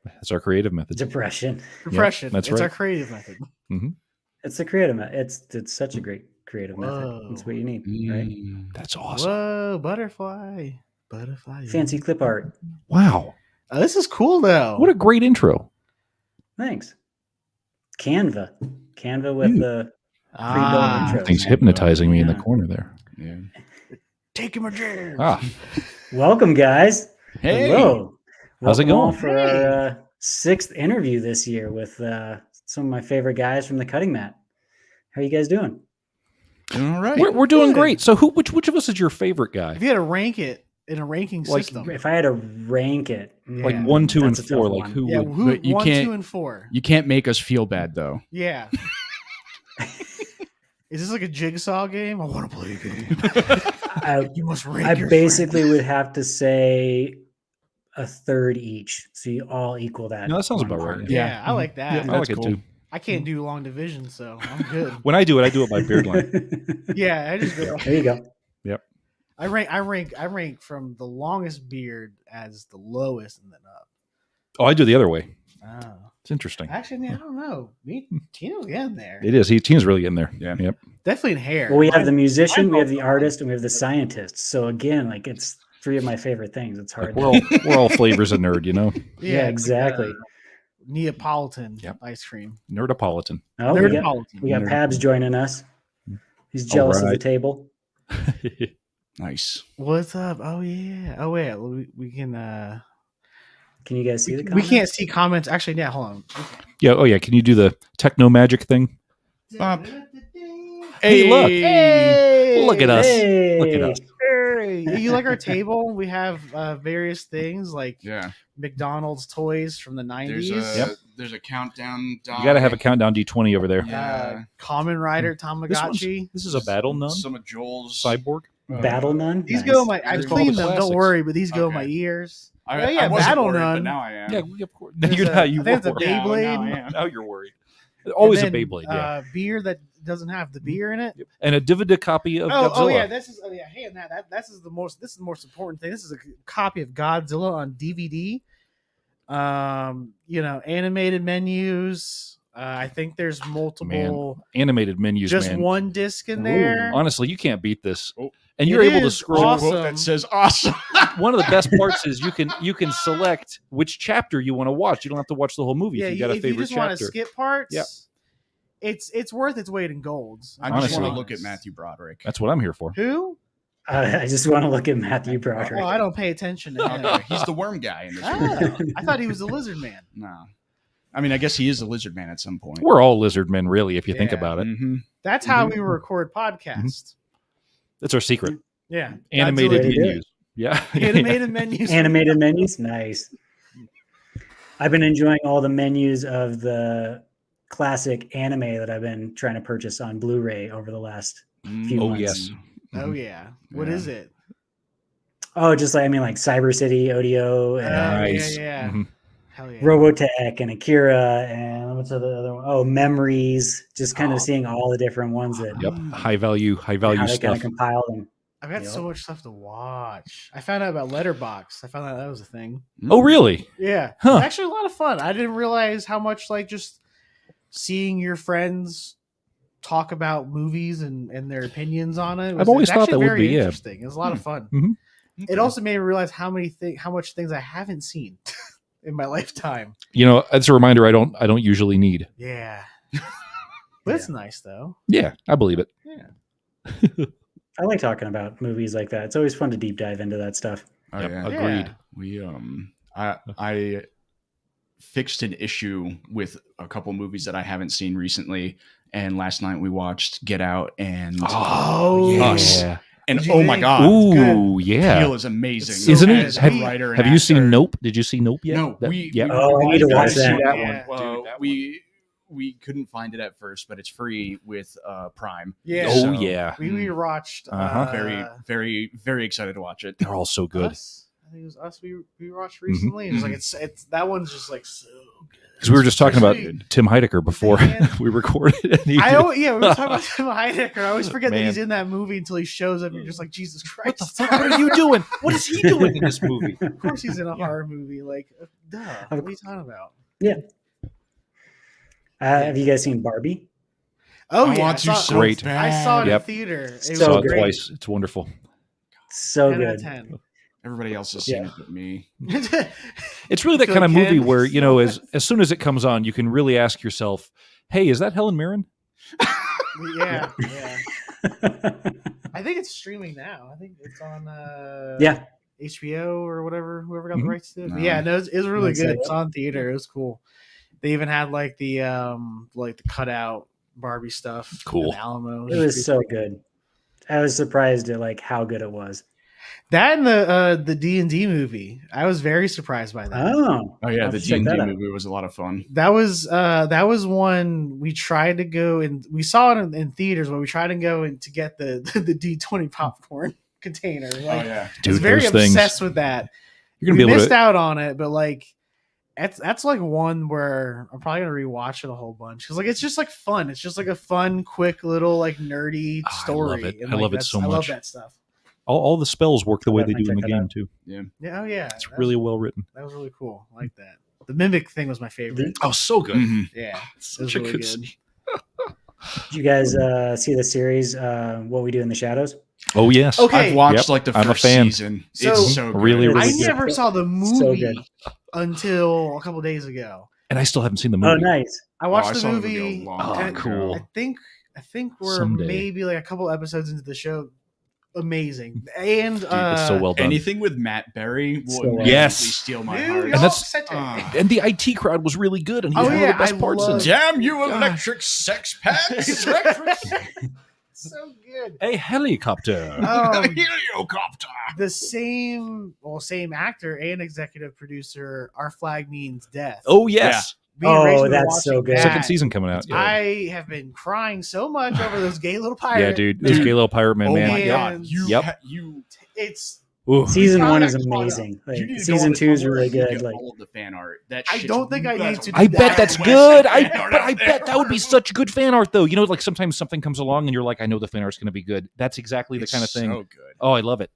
That's our creative method. Depression. Depression. that's It's right. our creative method. Mm-hmm. It's the creative method. It's such a great creative method. That's what you need, right? That's awesome. Whoa, butterfly. Butterfly. Fancy clip art. Wow. Oh, this is cool, though. What a great intro. Thanks. Canva with the pre-built intros. Thing's hypnotizing me in the corner there. Yeah. Taking my jam. Welcome, guys. Hey. Hello. How's it Welcome all going? for our sixth interview this year with some of my favorite guys from the cutting mat. How are you guys doing? Doing all right. We're doing Good. great. So which of us is your favorite guy? If you had to rank it in a ranking system, If I had to rank it, Like 1, 2, and that's a 4. tough Like one. who yeah, would? who, But you 1, can't- 2, and 4. You can't make us feel bad though. Yeah. Is this like a jigsaw game? I want to play a game. You must rank I your basically would have to say a third each, so you all equal that. No, that sounds one about right. part. Yeah, Yeah. I like that. I like it cool. too. I can't do long division, so I'm good. When I do it by beard line. Yeah, I just go. There you go. I rank from the longest beard as the lowest and then up. Oh, I do the other way. Oh. It's interesting. Actually, I don't know. Tino's getting there. It is. Tina's really in there. Yeah. Yep. Definitely in hair. Well, we have the musician, we have mine the artist, and we have the scientist. So again, like it's three of my favorite things. It's hard. Like we're all flavors of nerd, you know. Yeah, it's like, exactly. Neapolitan Yep. ice cream. Nerdopolitan. Oh, Nerdopolitan. we got Pabs joining us. He's jealous of the right. table. Nice. What's up? Oh yeah. Oh wait, we can. Can you guys see the We comments? can't see comments. Actually, yeah. Hold on. Yeah. Oh yeah. Can you do the techno magic thing? Bop. Hey, look. Hey, Look at us. Hey. Look at us. Hey, you like our table? We have various things like Yeah. McDonald's toys from the 90s. There's a countdown. You got to have a countdown D20 over there. Yeah. Common Rider This one's- Tamagotchi. This is a battle nun. Some of Joel's Cyborg. Battle Nun. These Nice. go in my. I These are cleaned all them. the Don't classics. worry, but these go in Okay. my ears. I, Oh, yeah, I wasn't Battle worried, Nun. but now I am. Yeah, of course. There's You're a- not. You I think it's a were. Yeah, Beyblade. now I am. Now you're worried. Always And a then, Beyblade. Yeah. Beer that doesn't have the beer in it. And a DVD copy of Godzilla. Oh yeah, this is hey, and this is the most important thing. This is a copy of Godzilla on DVD. Animated menus. I think there's multiple. Animated menus. Just man. one disc in Ooh. there. Honestly, you can't beat this. Oh. And you're It able to is scroll. awesome. Quote that says awesome. One of the best parts is you can select which chapter you want to watch. You don't have to watch the whole movie Yeah, if you got a if you favorite just want to chapter. skip parts, Yep. it's worth its weight in golds. I I'm just Honestly. want to look at Matthew Broderick. That's what I'm here for. Who? I just want to look at Matthew Broderick. Oh, I don't pay attention to him. Okay, he's the worm guy in this movie. Oh, I thought he was the lizard man. No. I mean, I guess he is a lizard man at some point. We're all lizard men, really, if you think Yeah. about it. Mm-hmm. That's how we record podcasts. That's our secret. Yeah, Animated Godzilla did it. menus. Yeah. animated menus. Animated menus, nice. I've been enjoying all the menus of the classic anime that I've been trying to purchase on Blu-ray over the last few Oh, months. yes. Oh yeah. What Yeah. is it? Oh, just like like Cyber City, Odio, and Nice. Yeah. Mhm. Hell yeah. Robotech, and Akira, and what's the other one? Oh, Memories. Just kind Oh. of seeing all the different ones that Yep. High value how they kind stuff. of compile them. I've got so much stuff to watch. I found out about Letterbox. I found out that was a thing. Oh, really? Yeah. Huh. It's actually a lot of fun. I didn't realize how much just seeing your friends talk about movies and their opinions on it. I've always it's thought actually that would very be, yeah. interesting. It was a lot of fun. Mhm. It also made me realize how much things I haven't seen in my lifetime. You know, it's a reminder I don't usually need. Yeah. But it's nice though. Yeah, I believe it. Yeah. I like talking about movies like that. It's always fun to deep dive into that stuff. Oh, Yep, yeah. agreed. We I fixed an issue with a couple movies that I haven't seen recently, and last night we watched Get Out and Oh, Us. yeah. and Did you oh my think- god, Ooh, yeah. Peele is amazing. It's so Isn't good. it? Have, As a writer and have you seen actor. Nope? Did you see Nope yet? No, yeah. Oh, I need to we watch gotta see that. Yeah. Well, Dude, that we couldn't find it at first, but it's free with Prime. Yeah. Oh, So, yeah. We rewatched Uh-huh. very, very, very excited to watch it. They're all so good. Us. I think it was Us we watched recently. It was like it's that one's just so good. Because we were just talking about Especially- Tim Heidecker before Man. we recorded. And he we did- were talking about Tim Heidecker. I always forget that Man. he's in that movie until he shows up. And you're just like, Jesus Christ! what the fuck? What are you doing? What is he doing in this movie? Of course, he's in a horror movie. Like, duh. What are you talking about? Have you guys seen Barbie? Oh I yeah, want to so Great. I saw it Yep. in theater. It So was Saw it good. great. twice. It's wonderful. So 10 out of good. 10. Everybody else has seen Yeah. it but me. It's really that Feel kind of like movie Ken- where, you know, as soon as it comes on, you can really ask yourself, hey, is that Helen Mirren? yeah. I think it's streaming now. I think it's on Yeah. HBO or whatever, whoever got Mhm. the rights to it. But No. yeah, no, it was really That's good. it. It's on theater. It was cool. They even had like the cutout Barbie stuff. Cool. in Alamo. It was so good. I was surprised at like how good it was. That and the D&D movie. I was very surprised by that. Oh. Oh yeah, I'll the have to check D&D that out. movie was a lot of fun. That was one we tried to go and we saw it in theaters, but we tried to go and to get the D20 popcorn container. Like, yeah. I was Dude, very those things. obsessed with that. You're going We to be able missed to. out on it, but like that's like one where I'm probably gonna rewatch it a whole bunch because like it's just like fun. It's just like a fun, quick little like nerdy Oh, I story. love it. And, I like, love it that's- so I love much. that stuff. All the spells work the way they do in the Definitely game, check too. Yeah, oh yeah, It's really well written. that was really cool. I like that. The mimic thing was my favorite. Oh, so good. Mhm. Yeah, it was Such a really good good. Did you guys see the series What We Do in the Shadows? Oh, yes. Okay. I've watched Yep, like the I'm a first fan. season. So- It's so good. Really, really I good. never saw the So movie good. until a couple days ago. And I still haven't seen the Oh, movie. nice. I watched I the saw the movie. movie a long Oh, time cool. ago. I think we're Someday. maybe like a couple episodes into the show. Amazing. And Dude, it's so well done. Anything with Matt Berry will So well. immediately Yes. steal my New heart. York And that's- City. And the IT crowd was really good, and he Oh, was one yeah, of the best I parts in love- it. Damn you, God. electric sex pants! So good. A helicopter. Heliocopter. The same actor and executive producer. Our Flag Means Death. Oh, yes. Me and Rachel Oh, were that's so watching good. that. Second season coming out. Yeah. I have been crying so much over those gay little pirates. Yeah, dude. Those Dude. gay little pirate men, Oh man. my Yep. god! You, Yep. you, It's. Ooh. Season Found one that is caught up. amazing. Like, you need to go season on the 2 is Tumblr really and good. get Like, all of the fan art. That I shit's don't think I need to do I bet that. that's West good. fan art But I out bet there. that would be such good fan art, though. You know, like sometimes something comes along and you're like, I know the fan art's going to be good. That's exactly the It's kind of thing. So good. Oh, I love it.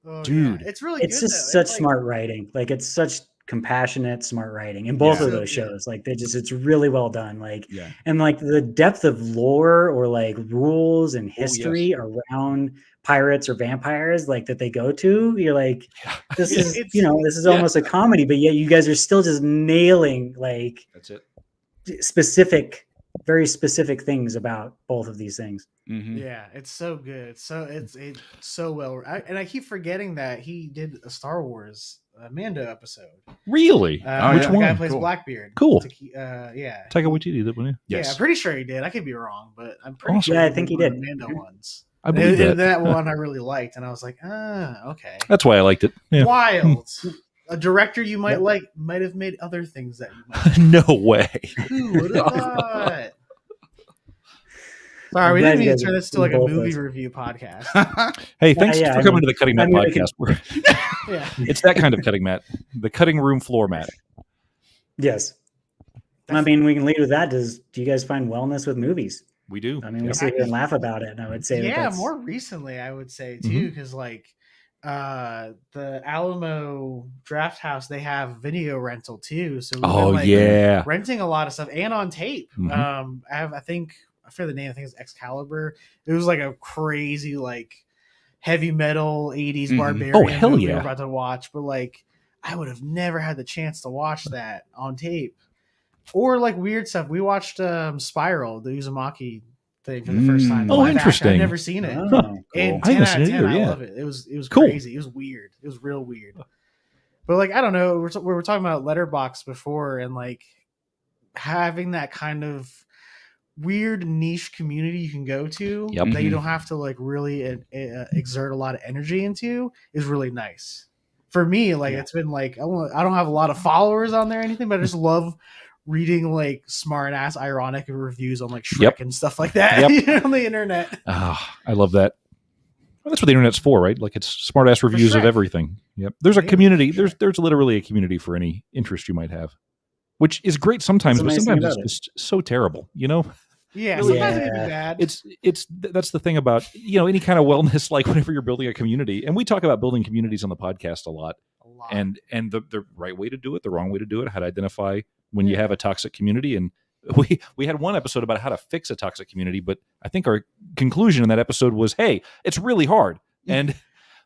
Oh, Dude. yeah. It's really it's good. just though. such It's like- smart writing. Like, it's such compassionate, smart writing in both Yeah. of those So good. shows. Like, it's really well done. Like, Yeah. and like the depth of lore or like rules and yes. history around pirates or vampires like that they go to, you're like, this is It's- this is yeah. almost a comedy, but yet you guys are still just nailing like That's it. very specific things about both of these things. Mhm. Yeah, it's so good. It's so well. And I keep forgetting that he did a Star Wars Mando episode. Really? Oh, Which the yeah. guy one? who plays Cool. Blackbeard. Cool. Yeah. Taika Waititi, that one. Yeah, Yes. I'm pretty sure he did. I could be wrong, but I'm pretty Awesome. sure. Yeah, I think he did did. one of the Mando ones. I believe And that. that one I really liked, and I was like, okay. That's why I liked it. Yeah. Wild. A director you might like might have made other things that you might. No way. Who would have thought? Sorry, we I'm glad didn't you mean guys to turn this to are like a both movie those. review podcast. Hey, thanks yeah, for I coming mean- to the Cutting Mat I mean, we can- podcast. We're- Yeah. It's that kind of cutting mat. The cutting room floor mat. Yes. I mean, we can lead with that. Do you guys find wellness with movies? We do. I mean, we Yeah. sit here and laugh about it, and I would say that Yeah, that's, more recently I would say Mm-hmm. too, because like the Alamo Draft House, they have video rental too. So we've been, Oh, like, yeah. renting a lot of stuff and on tape. Mhm. I forget the name. I think it's Excalibur. It was like a crazy like heavy metal 80s Mhm. barbarian. Oh, hell movie we yeah. were about to watch, but like I would have never had the chance to watch that on tape. Or like weird stuff. We watched Spiral, the Uzumaki thing for the first time. Oh, live action. interesting. I've never seen it. Oh, And I 10 haven't out seen of it 10, either, I yeah. love it. It was Cool. crazy. It was weird. It was real weird. But like I don't know, we were talking about Letterboxd before, and like having that kind of weird niche community you can go to Yep. that you Mhm. don't have to like really exert a lot of energy into is really nice. For me, like Yeah. it's been like I don't have a lot of followers on there or anything, but I just love reading like smart ass ironic reviews on like Shrek Yep. and stuff like that Yep. on the internet. Ah, I love that. Well, that's what the internet's for, right? Like it's smart ass reviews of Shrek. everything. Yep. There's a Yeah, community. for sure. There's literally a community for any interest you might have. which is great sometimes, That's but the nice thing sometimes it's about it. just so terrible, you know? Yeah, Really, sometimes it can be yeah. bad. That's the thing about, you know, any kind of wellness, like whenever you're building a community, and we talk about building communities on the podcast a lot, a lot. and the right way to do it, the wrong way to do it, how to identify when you Yeah. have a toxic community. And we had one episode about how to fix a toxic community, but I think our conclusion in that episode was, hey, it's really hard. And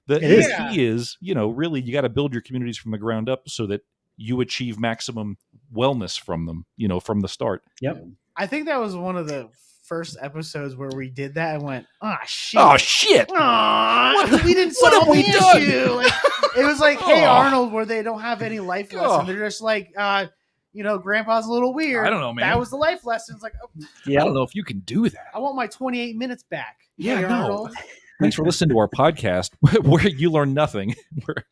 the It is. key is, you know, really you got to build your communities from the ground up so that you achieve maximum wellness from them, you know, from the start. Yep. I think that was one of the first episodes where we did that and went, shit. Oh shit! Aw, we didn't what solve have we the done? issue. Like, it was like, hey, Oh. Arnold, where they don't have any life Oh. lesson. They're just like, you know, Grandpa's a little weird. I don't know, man. That was the life lesson. It's like, oh, I Yeah. don't know if you can do that. I want my 28 minutes back. Yeah, Hey, no. Arnold. Thanks for listening to our podcast where you learn nothing. Where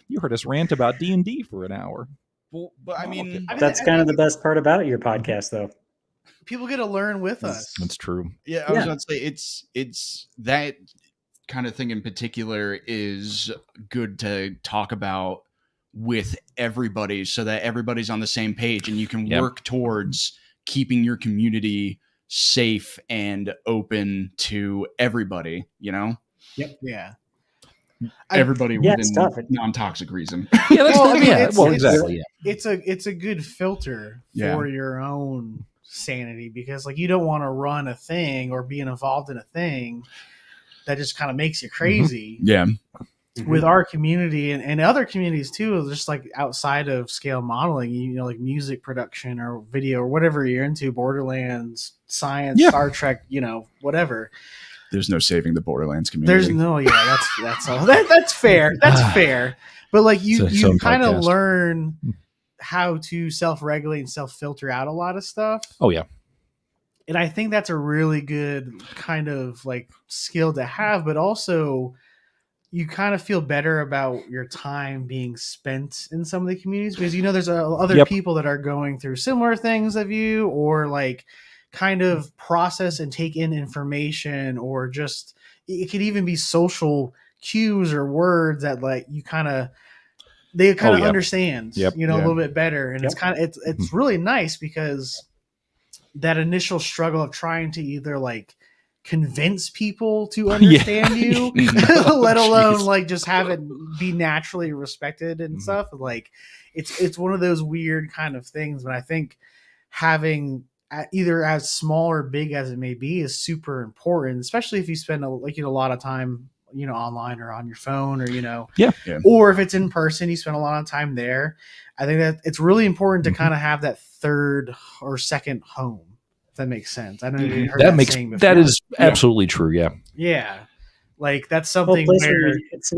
you heard us rant about D&D for an hour. Well, but I Oh, mean, okay. That's I kind of the think best part about your podcast, though. people get to learn with us. That's true. yeah, I was Yeah. going to say it's that kind of thing in particular is good to talk about with everybody so that everybody's on the same page and you can Yep. work towards keeping your community safe and open to everybody, you know? Yeah. Everybody Yeah, within it's tough. non-toxic reason. Yeah, that's Well, I mean, yeah. it's- Well, it's- exactly. Yeah. It's a good filter Yeah. for your own sanity because like you don't want to run a thing or be involved in a thing that just kind of makes you crazy. Yeah. With our community and other communities too, just like outside of scale modeling, you know, like music production or video or whatever you're into, Borderlands, science, Yeah. Star Trek, you know, whatever. There's no saving the Borderlands community. There's no, yeah, that's all. That's fair. That's fair. But like It's its you own kind of podcast. learn how to self-regulate and self-filter out a lot of stuff. Oh yeah. And I think that's a really good kind of like skill to have, but also you kind of feel better about your time being spent in some of the communities because you know there's other Yep. people that are going through similar things of you or like kind of process and take in information or just it could even be social cues or words that like you kind of they kind of yeah. understand Yep. you know a Yeah. little bit better and it's Yep. kind of it's really nice because that initial struggle of trying to either like convince people to understand you let alone Jeez. like just have it be naturally respected and Mhm. stuff like it's one of those weird kind of things but I think having either as small or big as it may be is super important especially if you spend a lot of time you know online or on your phone or you know Yeah. Yeah. or if it's in person you spend a lot of time there. I think that it's really important to Mhm. kind of have that third or second home if that makes sense. I don't know if you heard That makes saying that before. is absolutely true. Yeah. Yeah, like that's Well, something place where where it's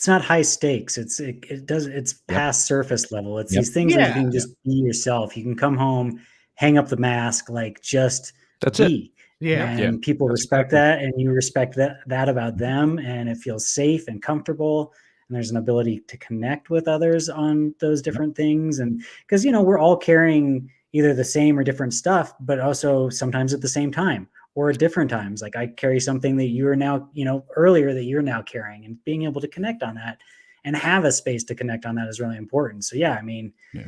not high stakes. It's past surface level. It's Yep. these things where you Yeah. can just be yourself. You can come home, hang up the mask, like just That's it. be. yeah, And people That's respect that, and you respect that about them, and it feels safe and comfortable. And there's an ability to connect with others on those different things, and because you know we're all carrying either the same or different stuff, but also sometimes at the same time or at different times. Like I carry something that you are now, you know, earlier that you're now carrying, and being able to connect on that and have a space to connect on that is really important. So yeah, I mean. Yeah.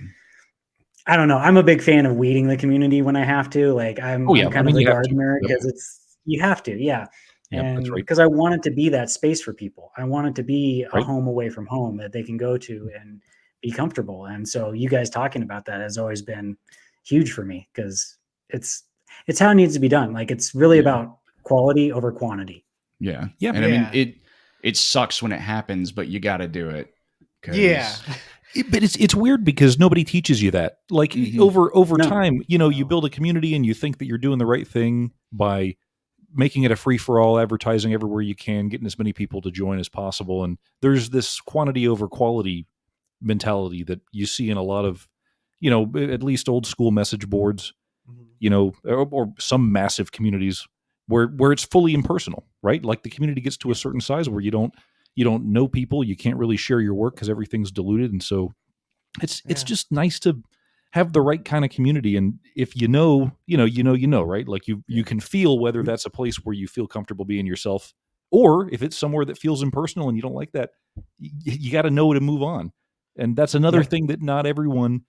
I don't know. I'm a big fan of weeding the community when I have to. Like I'm, Oh, yeah. I'm kind I of mean, the you have to. gardener Yep. because you have to, yeah. Yep, And that's right. because I want it to be that space for people. I want it to be a Right. home away from home that they can go to and be comfortable. And so you guys talking about that has always been huge for me because it's how it needs to be done. Like it's really Yeah. about quality over quantity. Yeah. Yeah. And I Yeah. mean, it sucks when it happens, but you got to do it. 'Cause- yeah, But it's weird because nobody teaches you that. Like Mhm. over No. time, you know, you No. build a community and you think that you're doing the right thing by making it a free for all, advertising everywhere you can, getting as many people to join as possible. And there's this quantity over quality mentality that you see in a lot of, you know, at least old school message boards, you know, or some massive communities where it's fully impersonal, right? Like the community gets to a certain size where you don't know people, you can't really share your work because everything's diluted, and so it's Yeah. just nice to have the right kind of community. And if you know, right? Like you can feel whether that's a place where you feel comfortable being yourself, or if it's somewhere that feels impersonal and you don't like that, you got to know to move on. And that's another Yeah. thing that not everyone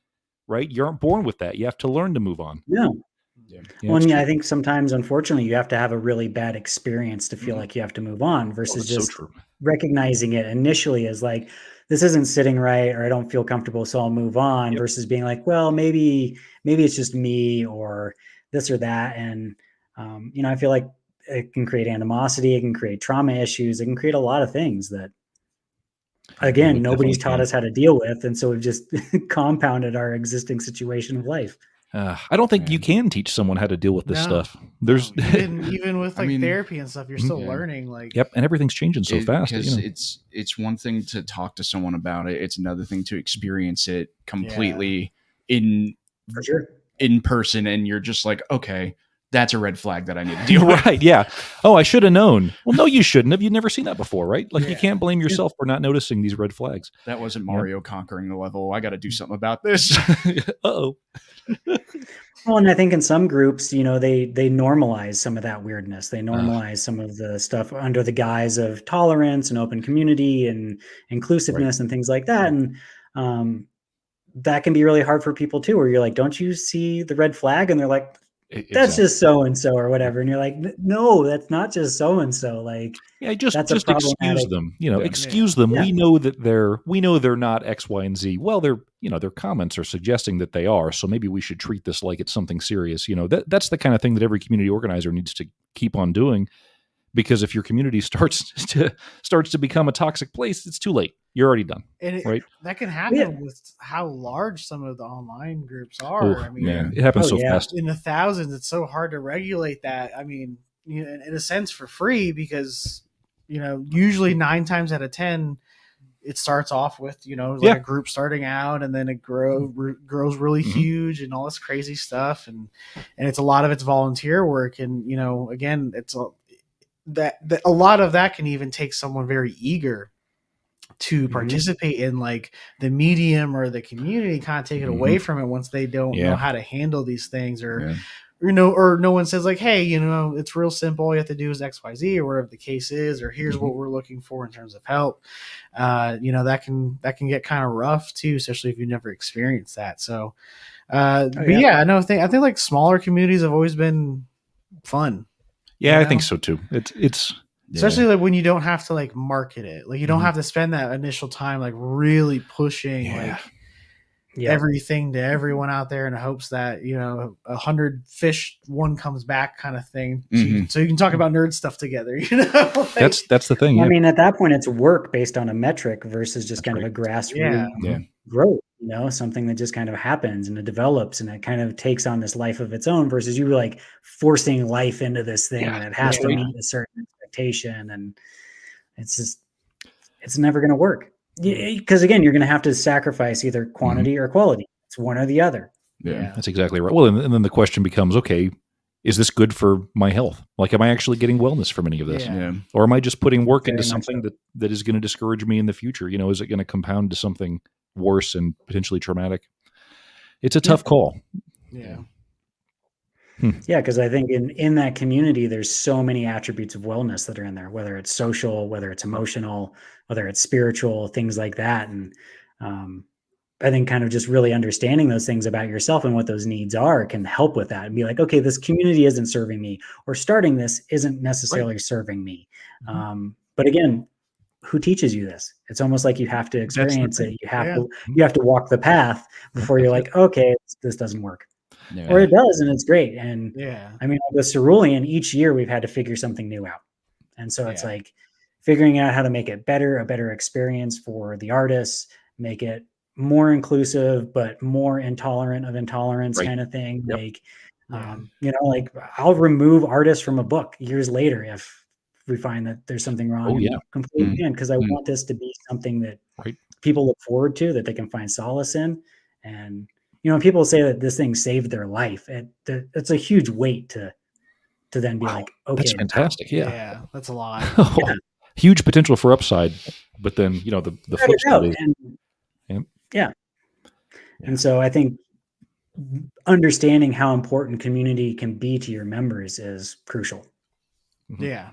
right? You aren't born with that. You have to learn to move on. No. Yeah. Yeah, Well, it's and true. I think sometimes, unfortunately, you have to have a really bad experience to feel like you have to move on Oh, versus that's so just true. recognizing it initially as like, this isn't sitting right, or I don't feel comfortable, so I'll move on, Yep. versus being like, well, maybe it's just me or this or that. And, I feel like it can create animosity. It can create trauma issues. It can create a lot of things that, again, It nobody's definitely taught can. us how to deal with. And so we've just compounded our existing situation of life. I don't think you Man. can teach someone how to deal with this No. stuff. There's Even with I like mean, therapy and stuff, you're still yeah. learning. Like, yep, and everything's changing so fast. Because it's one thing to talk to someone about it. It's another thing to experience it completely For sure. in person, and you're just like, okay, that's a red flag that I need to deal with. Right, yeah. Oh, I should have known. Well, no, you shouldn't have. You've never seen that before, right? Like, you Yeah. can't blame yourself for not noticing these red flags. That wasn't Mario conquering the level. I got to do something about this. Uh-oh. Well, and I think in some groups, they normalize some of that weirdness. They normalize some of the stuff under the guise of tolerance and open community and inclusiveness and things like that. And that can be really hard for people too, where you're like, don't you see the red flag? And they're like, that's just so-and-so or whatever. And you're like, no, that's not just so-and-so. Like, Yeah, just that's a excuse problematic. them. Yeah. Excuse them. Yeah. We know they're not X, Y, and Z. Well, their comments are suggesting that they are. So maybe we should treat this like it's something serious. That's the kind of thing that every community organizer needs to keep on doing. Because if your community starts to become a toxic place, it's too late. You're already done, and right? that can happen Yeah. with how large some of the online groups are. Oh, I mean, man, it happens Oh, so yeah. fast. in the thousands, it's so hard to regulate that. I mean, in a sense, for free, because usually 9 times out of 10, it starts off with like a group starting out, and then it grows really huge and all this crazy stuff, and it's a lot of it's volunteer work, and again, it's that a lot of that can even take someone very eager to participate in like the medium or the community, kind of take it away from it once they don't know how to handle these things, or or no one says like, hey, it's real simple, all you have to do is XYZ or whatever the case is, or here's what we're looking for in terms of help. That can get kind of rough too, especially if you've never experienced that. So I think like smaller communities have always been fun. Yeah, I think so too. It's especially like when you don't have to like market it, like you don't have to spend that initial time like really pushing like everything to everyone out there in hopes that 100 fish, one comes back kind of thing. So you can talk about nerd stuff together. Like, that's the thing. Yeah. I mean, at that point, it's work based on a metric versus just kind of a grassroots growth. Something that just kind of happens and it develops and it kind of takes on this life of its own, versus you like forcing life into this thing and it has to meet a certain expectation, and it's never going to work. Because again, you're going to have to sacrifice either quantity or quality. It's one or the other. Yeah, that's exactly right. Well, and then the question becomes, okay, is this good for my health? Like, am I actually getting wellness from any of this? Or am I just putting work into something that is going to discourage me in the future? Is it going to compound to something worse and potentially traumatic? It's a tough call. Yeah. Because I think in that community, there's so many attributes of wellness that are in there, whether it's social, whether it's emotional, whether it's spiritual, things like that. And I think kind of just really understanding those things about yourself and what those needs are can help with that, and be like, okay, this community isn't serving me, or starting this isn't necessarily serving me. But again, who teaches you this? It's almost like you have to experience it. You have to walk the path before you're like, okay, this doesn't work. Or it does, and it's great. And I mean, with Cerulean, each year we've had to figure something new out. And so it's like figuring out how to make it better, a better experience for the artists, make it more inclusive, but more intolerant of intolerance kind of thing. Like, like I'll remove artists from a book years later if we find that there's something wrong. Completely, because I want this to be something that people look forward to, that they can find solace in. And people say that this thing saved their life. It's a huge weight to then be like, okay, that's fantastic. Yeah, that's a lot. Huge potential for upside, but then the flip side is, and so I think understanding how important community can be to your members is crucial. Yeah.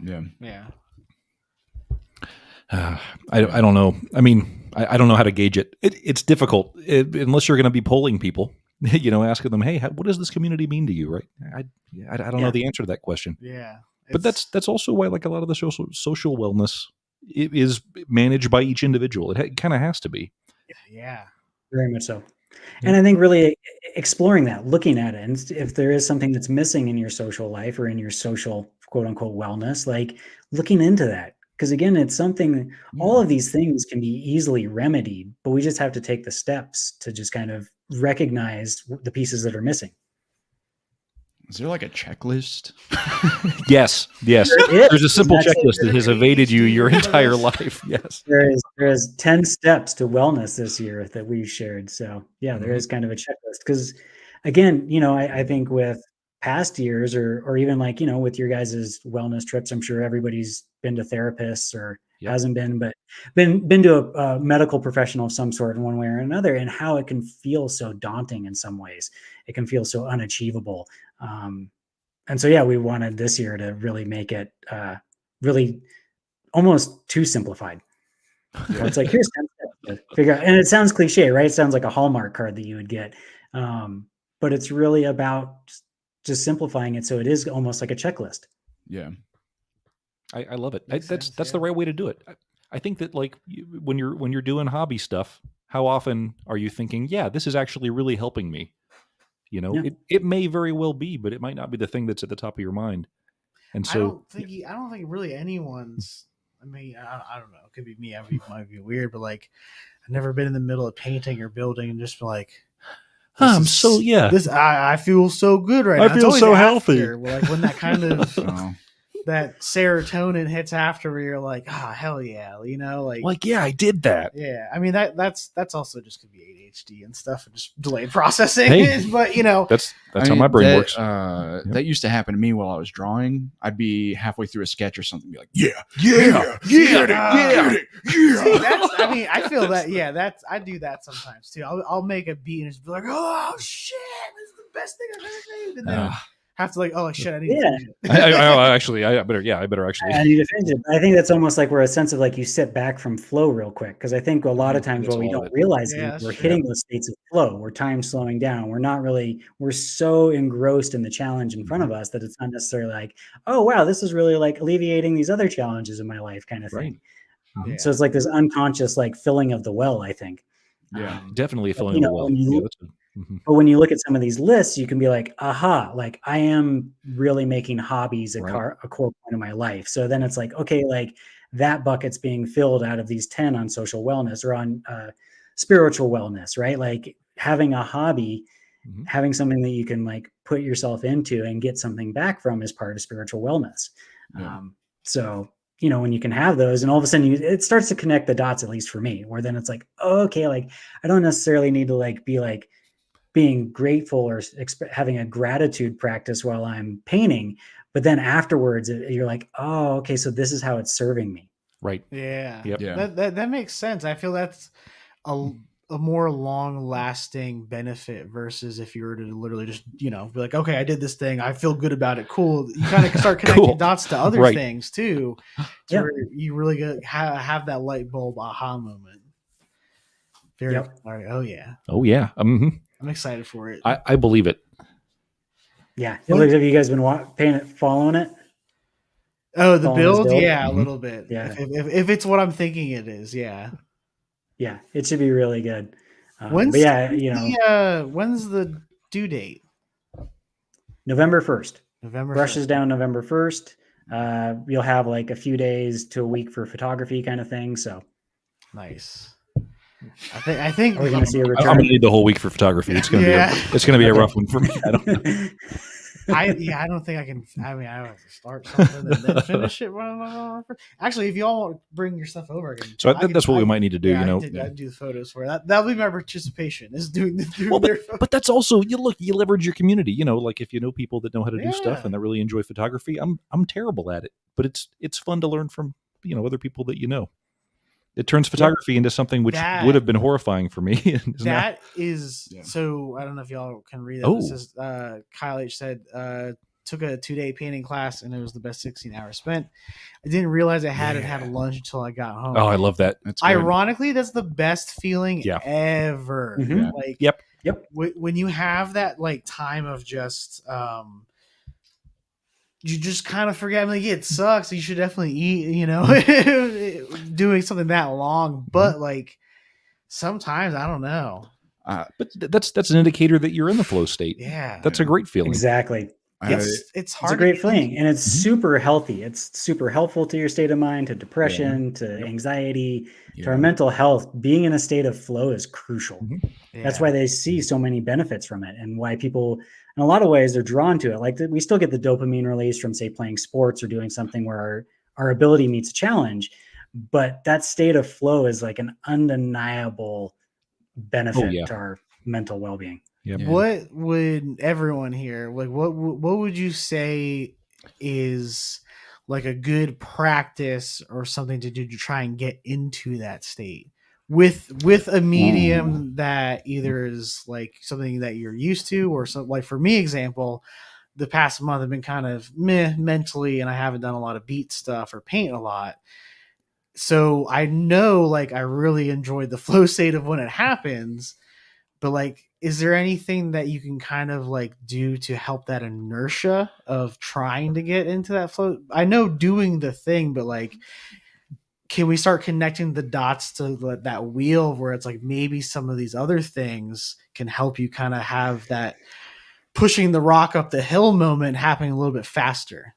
I don't know. I mean, I don't know how to gauge it. It's difficult unless you're going to be polling people. asking them, hey, what does this community mean to you? Right. I don't know the answer to that question. Yeah. But that's also why, like, a lot of the social wellness is managed by each individual. It kind of has to be. Yeah. Very much so. Yeah. And I think really exploring that, looking at it, and if there is something that's missing in your social life or in your social quote unquote wellness, like looking into that. Because again, it's something, all of these things can be easily remedied, but we just have to take the steps to just kind of recognize the pieces that are missing. Is there like a checklist? Yes. There's a simple checklist that has evaded you your entire life. Yes. There is 10 steps to wellness this year that we've shared. So yeah, there is kind of a checklist. Because again, I think with past years or even like, with your guys' wellness trips, I'm sure everybody's been to therapists or hasn't been, but been to a medical professional of some sort in one way or another, and how it can feel so daunting in some ways. It can feel so unachievable. And so, yeah, we wanted this year to really make it really almost too simplified. It's like, here's 10 steps to figure out. And it sounds cliche, right? It sounds like a Hallmark card that you would get. But it's really about just simplifying it so it is almost like a checklist. Yeah. I love it. That's the right way to do it. I think that, like, when you're doing hobby stuff, how often are you thinking, yeah, this is actually really helping me? It may very well be, but it might not be the thing that's at the top of your mind. And so I don't think really anyone's. I mean, I don't know. It could be me. Might be weird, but like, I've never been in the middle of painting or building and just be like, I feel so good right now. I feel so healthy. Like when that kind of that serotonin hits after, where you're like, hell yeah, like yeah, I did that. Yeah, I mean that's also just could be ADHD and stuff and just delayed processing. But that's how my brain works. That used to happen to me while I was drawing. I'd be halfway through a sketch or something, and be like, get it. See, I mean, I feel that. Yeah, I do that sometimes too. I'll make a beat and just be like, oh shit, this is the best thing I've ever made, and then have to like, oh shit, I need to finish it. I better actually. I need to finish it. I think that's almost like we're a sense of like you sit back from flow real quick, because I think a lot of times what we don't realize is we're hitting those states of flow. We're time slowing down. We're so engrossed in the challenge in front of us that it's not necessarily like, oh wow, this is really like alleviating these other challenges in my life kind of thing. Right. So it's like this unconscious like filling of the well, I think. Yeah, definitely a filling of the well. But when you look at some of these lists, you can be like, aha, like I am really making hobbies a core point of my life. So then it's like, okay, like that bucket's being filled out of these 10 on social wellness or on spiritual wellness, right? Like having a hobby, having something that you can like put yourself into and get something back from is part of spiritual wellness. Yeah. So, when you can have those and all of a sudden it starts to connect the dots, at least for me, where then it's like, oh, okay, like I don't necessarily need to like be like being grateful or having a gratitude practice while I'm painting, but then afterwards you're like, oh, okay, so this is how it's serving me. Right. Yeah. Yep. Yeah. That makes sense. I feel that's a more long-lasting benefit versus if you were to literally just, be like, okay, I did this thing, I feel good about it, cool. You kind of start connecting dots to other things too, where you really have that light bulb aha moment. Very Oh yeah. Mm-hmm. I'm excited for it. I believe it. Yeah. Have you guys been following it? Oh, the build? Yeah, a little bit. Yeah. If it's what I'm thinking it is, yeah. Yeah, it should be really good. When's the due date? November 1st. Brushes down November 1st. You'll have like a few days to a week for photography kind of thing. So nice. I think we're going to see a return. I'm going to need the whole week for photography. It's going to be a rough one for me. I don't know. I don't think I can. I mean, I have to start something and then finish it. Actually, if you all want to bring your stuff over again, so that's what we might need to do. I'd do the photos for that. That'll be my participation. Is doing but that's also you leverage your community. Like if you know people that know how to do stuff and that really enjoy photography. I'm terrible at it, but it's fun to learn from other people that you know. It turns photography into something which would have been horrifying for me. So I don't know if y'all can read that. Oh. This is Kyle H said, took a 2-day painting class and it was the best 16 hours spent. I didn't realize I hadn't had lunch until I got home. Oh, I love that. Ironically, that's the best feeling ever. Mm-hmm. Like, Yep. Yep. When you have that like time of just you just kind of forget. I mean, like, it sucks. You should definitely eat, you know, doing something that long. But like sometimes I don't know. But that's an indicator that you're in the flow state. Yeah, That's a great feeling. Exactly. it's hard. It's a great to get feeling, into. and it's super healthy. It's super helpful to your state of mind, to depression, to anxiety, to our mental health. Being in a state of flow is crucial. That's why they see so many benefits from it, and why people, in a lot of ways, are drawn to it. Like we still get the dopamine release from, say, playing sports or doing something where our ability meets a challenge, but that state of flow is like an undeniable benefit to our mental well-being. What would everyone here like? What would you say is like a good practice or something to do to try and get into that state with a medium that either is like something that you're used to, or something like, for me, example, the past month I've been kind of meh mentally, and I haven't done a lot of beat stuff or paint a lot. So I know like I really enjoyed the flow state of when it happens. But like, is there anything that you can kind of like do to help that inertia of trying to get into that flow? I know doing the thing, but like, can we start connecting the dots to that wheel where it's like maybe some of these other things can help you kind of have that pushing the rock up the hill moment happening a little bit faster?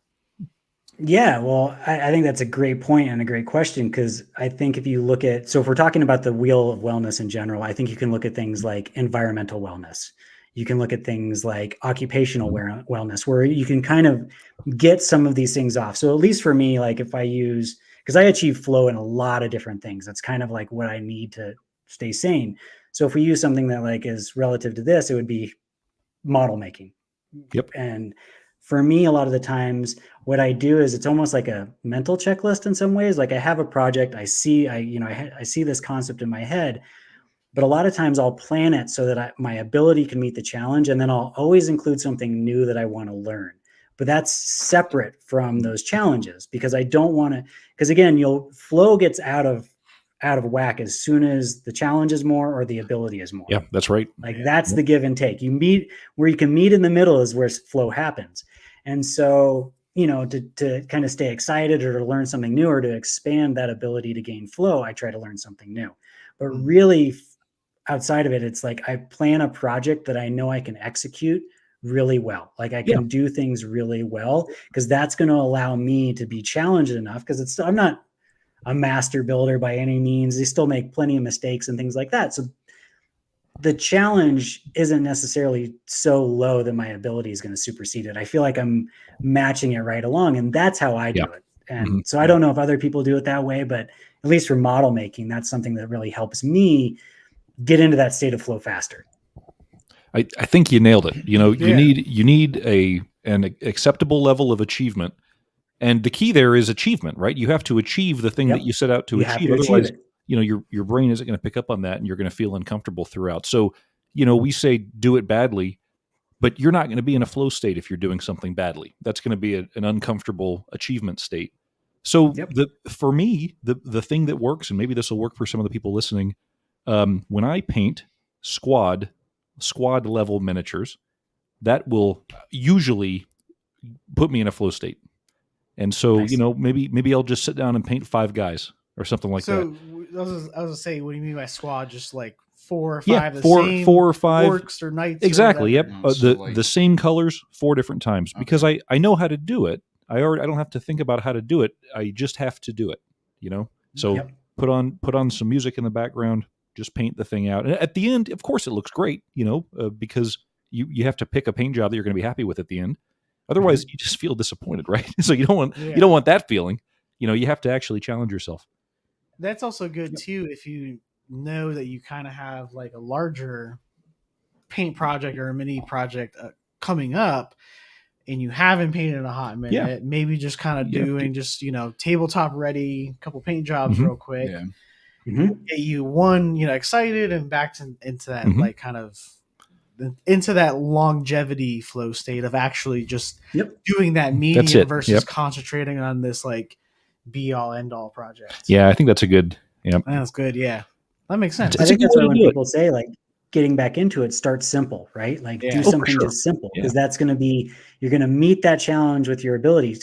Yeah, well, I think that's a great point and a great question, because I think if you look at, so if we're talking about the wheel of wellness in general, I think you can look at things like environmental wellness. You can look at things like occupational wellness, where you can kind of get some of these things off. So at least for me, like if I use, because I achieve flow in a lot of different things, that's kind of like what I need to stay sane. So if we use something that like is relative to this, it would be model making. Yep. And for me, a lot of the times what I do is it's almost like a mental checklist in some ways. Like I have a project, I see this concept in my head, but a lot of times I'll plan it so that my ability can meet the challenge. And then I'll always include something new that I want to learn. But that's separate from those challenges, because I don't want to, because again, flow gets out of whack as soon as the challenge is more or the ability is more. Yeah, that's right. Like that's the give and take. You meet where you can meet in the middle is where flow happens. And so, to kind of stay excited or to learn something new or to expand that ability to gain flow, I try to learn something new. But really outside of it, it's like I plan a project that I know I can execute really well. Like I can do things really well, because that's going to allow me to be challenged enough, because I'm not a master builder by any means. They still make plenty of mistakes and things like that. So the challenge isn't necessarily so low that my ability is going to supersede it. I feel like I'm matching it right along, and that's how I do it. And so I don't know if other people do it that way, but at least for model making, that's something that really helps me get into that state of flow faster. I think you nailed it. You need an acceptable level of achievement. And the key there is achievement, right? You have to achieve the thing that you set out to achieve. Otherwise, your brain isn't going to pick up on that, and you're going to feel uncomfortable throughout. So, we say do it badly, but you're not going to be in a flow state if you're doing something badly. That's going to be an uncomfortable achievement state. So for me, the thing that works, and maybe this will work for some of the people listening, when I paint squad level miniatures, that will usually put me in a flow state. And so, Nice. Maybe I'll just sit down and paint 5 guys or something like that. So I was gonna say, what do you mean by squad? Just like 4 or 5, Yeah, the four same or 5 orcs or knights. Exactly. Or Yep. The same colors 4 different times, because I know how to do it. I don't have to think about how to do it. I just have to do it. So put on some music in the background, just paint the thing out. And at the end, of course, it looks great. Because you have to pick a paint job that you're going to be happy with at the end. Otherwise, you just feel disappointed, right? So you don't want that feeling. You have to actually challenge yourself. That's also good too, if you know that you kind of have like a larger paint project or a mini project coming up, and you haven't painted in a hot minute. Maybe just kind of doing just tabletop ready, couple paint jobs real quick. Get you excited and back into that like kind of into that longevity flow state of actually just doing that medium versus concentrating on this like be all end all project. Yeah, I think that's a good. That's good. Yeah, that makes sense. I think that's why when people say like, getting back into it, start simple, right? Like Yeah. do Oh, for something sure. just simple, Yeah. because that's going to be, you're going to meet that challenge with your ability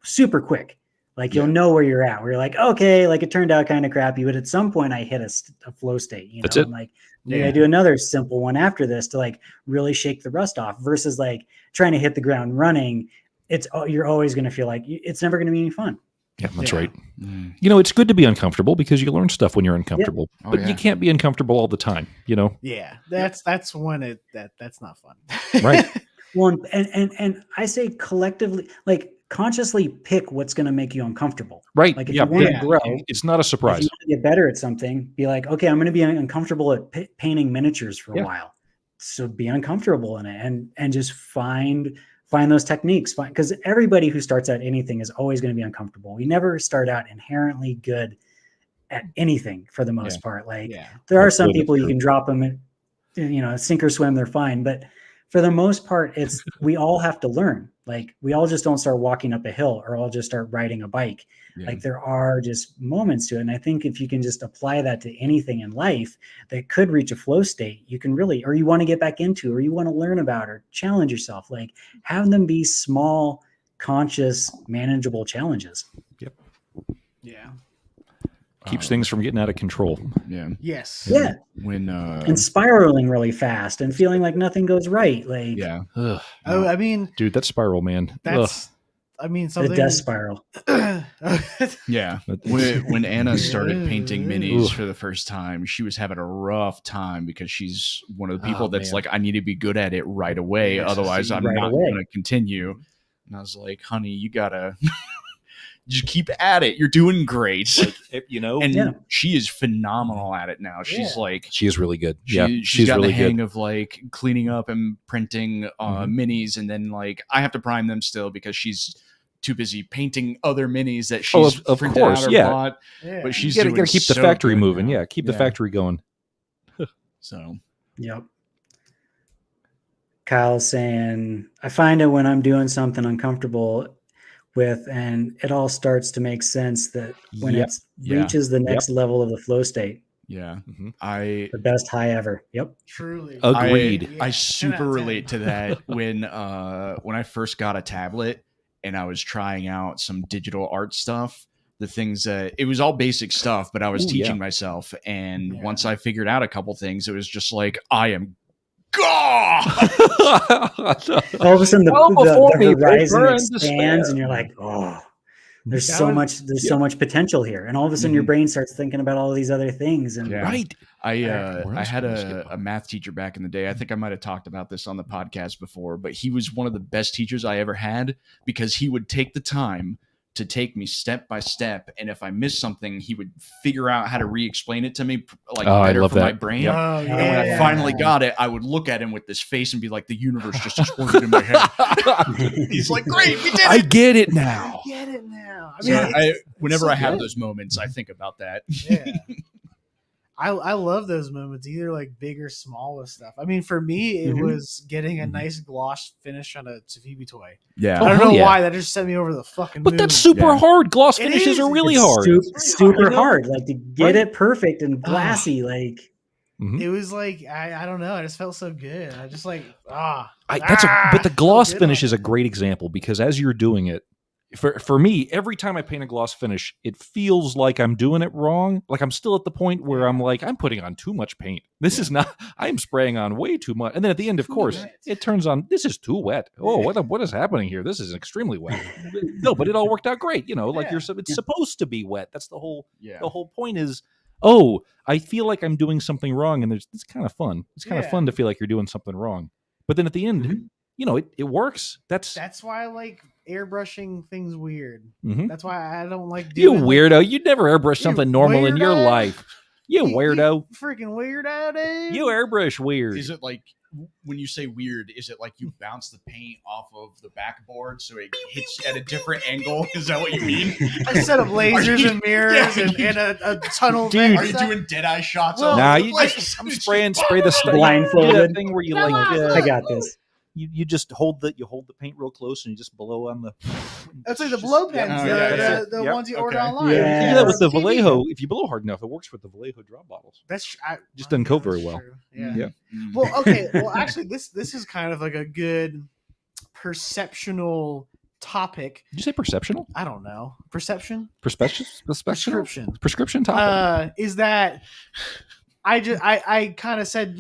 super quick. Like you'll know where you're at, where you're like, okay, like it turned out kind of crappy, but at some point I hit a flow state, you know, That's it. and like maybe I do another simple one after this to like really shake the rust off, versus like trying to hit the ground running. You're always going to feel like it's never going to be any fun. Yeah, that's right. Mm. You know, it's good to be uncomfortable because you learn stuff when you're uncomfortable, Oh, but yeah. you can't be uncomfortable all the time, you know? Yeah, that's when that's not fun. Right. Well, and I say collectively, like consciously pick what's going to make you uncomfortable. Right. Like if yeah. you want to yeah. grow, It's not a if surprise. you want to get better at something, be like, okay, I'm going to be uncomfortable at painting miniatures for a while. So be uncomfortable in it and just find those techniques. Because everybody who starts at anything is always going to be uncomfortable. We never start out inherently good at anything for the most part. Like there are some people you can drop them in, you know, sink or swim, they're fine. But for the most part, it's we all have to learn. Like we all just don't start walking up a hill or all just start riding a bike. Like there are just moments to it. And I think if you can just apply that to anything in life that could reach a flow state, you can really, or you want to get back into, or you want to learn about or challenge yourself, like have them be small, conscious, manageable challenges. Yep. Yeah. Keeps things from getting out of control. Yeah. Yes. Yeah. When and spiraling really fast and feeling like nothing goes right. Like Ugh. Oh, I mean, Dude, that spiral, man. that's. I mean, the something. death spiral. Yeah. When Anna started painting minis for the first time, she was having a rough time because she's one of the people that's like, I need to be good at it right away. Yes, Otherwise, I'm right not away. going to continue. And I was like, honey, you got to just keep at it. You're doing great. You know, And she is phenomenal at it now. She's like, she is really good. she's got really the hang good. of like cleaning up and printing minis. And then like, I have to prime them still because she's too busy painting other minis that she's of printed course, out or yeah. bought. Yeah. But she's You doing gotta keep the so factory good moving. now. Yeah, keep the factory going. So Yep. Kyle's saying, I find it when I'm doing something uncomfortable with, and it all starts to make sense that when Yep. it reaches the next level of the flow state, yeah, Mhm. the best high ever. Yep. Truly. Agreed. I 10 super out of 10. relate to that when I first got a tablet and I was trying out some digital art stuff. The things that it was all basic stuff, but I was teaching myself. And once I figured out a couple things, it was just like, I am God. All of a sudden the horizon paper and expands despair. and you're like, oh, there's That so was- much, so much potential here. And all of a sudden your brain starts thinking about all these other things. And Yeah. Right. I Where else had can we skip a math teacher back in the day. I think I might have talked about this on the podcast before, but he was one of the best teachers I ever had because he would take the time to take me step by step, and if I missed something, he would figure out how to re-explain it to me like I better love for my that. brain. Yep. Oh, And when I Yeah. finally got it, I would look at him with this face and be like, the universe just exploded in my head. He's like, great, we did it. I get it now. I get it now. I So mean, whenever so I have good. those moments, I think about that. Yeah. I love those moments, either like big or small with stuff. I mean, for me, it was getting a nice gloss finish on a Tafibi toy. Yeah. I don't Oh, know yeah. why that just sent me over the fucking moon. But that's super Yeah. hard. Gloss It finishes is. are really it's hard. super You know? hard, like to get Right. it perfect and glassy. Like It was like I don't know. I just felt so good. I just like But the gloss finish is a great example because as you're doing it, for me, every time I paint a gloss finish, it feels like I'm doing it wrong. Like I'm still at the point where I'm like, I'm putting on too much paint. This is not, I'm spraying on way too much. And then at the end, of course, it turns on, this is too wet. Oh, what is happening here? This is extremely wet. No, but it all worked out great. You know, like it's supposed to be wet. That's the whole point is, oh, I feel like I'm doing something wrong. And it's kind of fun. It's kind of fun to feel like you're doing something wrong. But then at the end, you know, it works. That's why I like airbrushing things weird. Mhm. That's why I don't like you doing weirdo. You'd never airbrush You something normal in your weirdo. life. You weirdo. freaking weirdo, dude. You airbrush weird. Is it like when you say weird? Is it like you bounce the paint off of the backboard so it hits at a different angle? Is that what you mean? I set up lasers you- and mirrors and a tunnel. Dude. vent Are you stuff. doing dead-eye shots? Well, all Nah, over the you place? just, I'm spraying, spray the stuff. Blindfolded. You do that thing where you like, I got this. you just hold the paint real close and you just blow on the. That's like the blow pens, the ones you order online. Yeah. You do that with the Vallejo. If you blow hard enough, it works with the Vallejo drop bottles. Just doesn't coat very well. Yeah. Well, okay. Well, actually, this is kind of like a good perceptional topic. Did you say perceptional? I don't know. Perception? Prescription topic. Is that I kind of said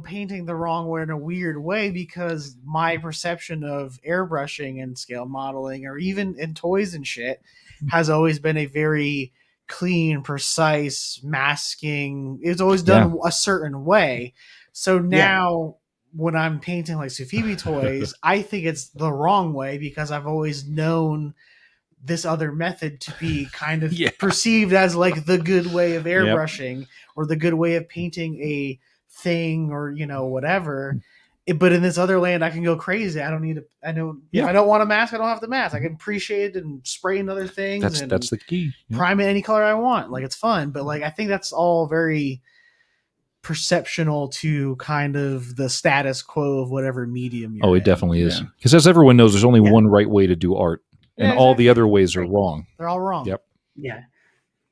painting the wrong way in a weird way because my perception of airbrushing and scale modeling or even in toys and shit has always been a very clean, precise masking. It's always done a certain way. So now when I'm painting like Sufibi toys, I think it's the wrong way because I've always known this other method to be kind of perceived as like the good way of airbrushing or the good way of painting a thing or whatever. But in this other land, I can go crazy. I don't need if I don't want a mask, I don't have the mask. I can appreciate it and spray in other things. That's the key. Prime it any color I want. Like it's fun, but like I think that's all very perceptional to kind of the status quo of whatever medium you're in. It definitely is. Because as everyone knows, there's only one right way to do art. And all the other ways are wrong. They're all wrong. Yep. Yeah.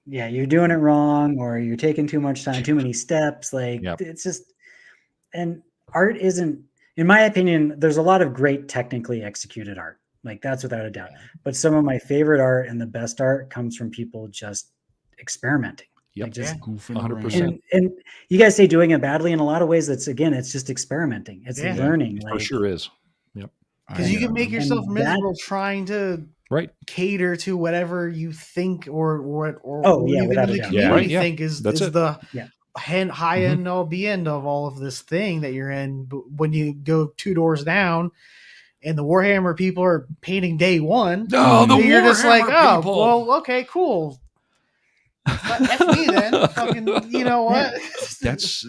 Yeah. You're doing it wrong or you're taking too much time, too many steps. Like it's just, and art isn't, in my opinion, there's a lot of great technically executed art. Like that's without a doubt. But some of my favorite art and the best art comes from people just experimenting. Yep. Like just 100%. And you guys say doing it badly in a lot of ways. It's just experimenting. It's learning. For sure is. Yep. Because you can make yourself miserable trying to cater to whatever you think or even the community think is the high end all be end of all of this thing that you're in. But when you go 2 doors down and the Warhammer people are painting day one, you're just like, well, okay, cool. F me then. Fucking, you know what? That's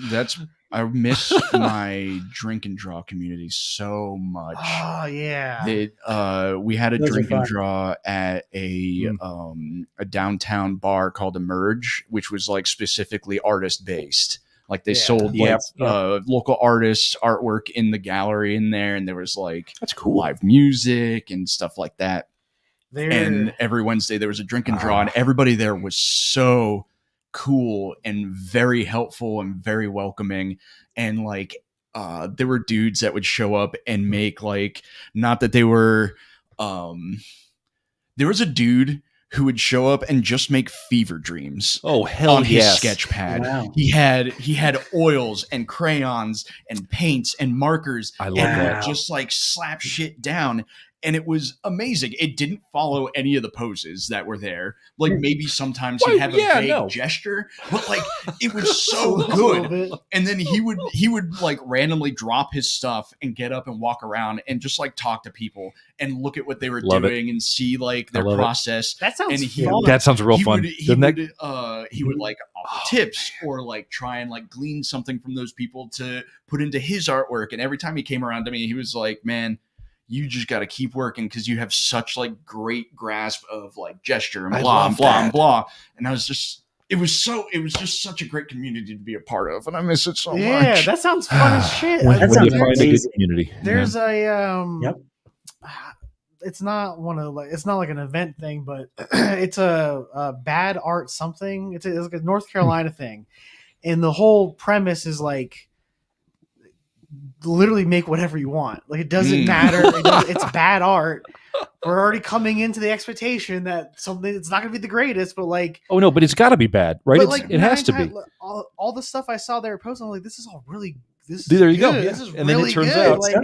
I miss my drink and draw community so much. Oh yeah. We had a drink and draw at a downtown bar called Emerge, which was like specifically artist based. Like they sold local artists artwork in the gallery in there, and there was like that's cool live music and stuff like that. And every Wednesday there was a drink and draw, and everybody there was so cool and very helpful and very welcoming. And like there were dudes that would show up and make like, not that they were there was a dude who would show up and just make fever dreams on his sketch pad. Wow. He had oils and crayons and paints and markers. I love that. Just like slap shit down. And it was amazing. It didn't follow any of the poses that were there. Like maybe sometimes he'd have a vague gesture, but like it was so good. And then he would like randomly drop his stuff and get up and walk around and just like talk to people and look at what they were doing and see like their process. That sounds fun. That sounds real fun. He would like offer tips or like try and like glean something from those people to put into his artwork. And every time he came around to me, he was like, man, you just got to keep working because you have such like great grasp of like gesture and blah and blah and blah. And I was just, it was just such a great community to be a part of, and I miss it so much. Yeah, that sounds fun as shit. When you find a good community, there's it's not like an event thing, but it's a bad art something. It's like a North Carolina thing, and the whole premise is like, literally make whatever you want. Like it doesn't matter. It's bad art. We're already coming into the expectation that it's not going to be the greatest, but like, oh no, but it's got to be bad, right? It has to be. All the stuff I saw they were posting, I'm like, this is all really. There you go. Yeah. This is and really then it turns good. out, like,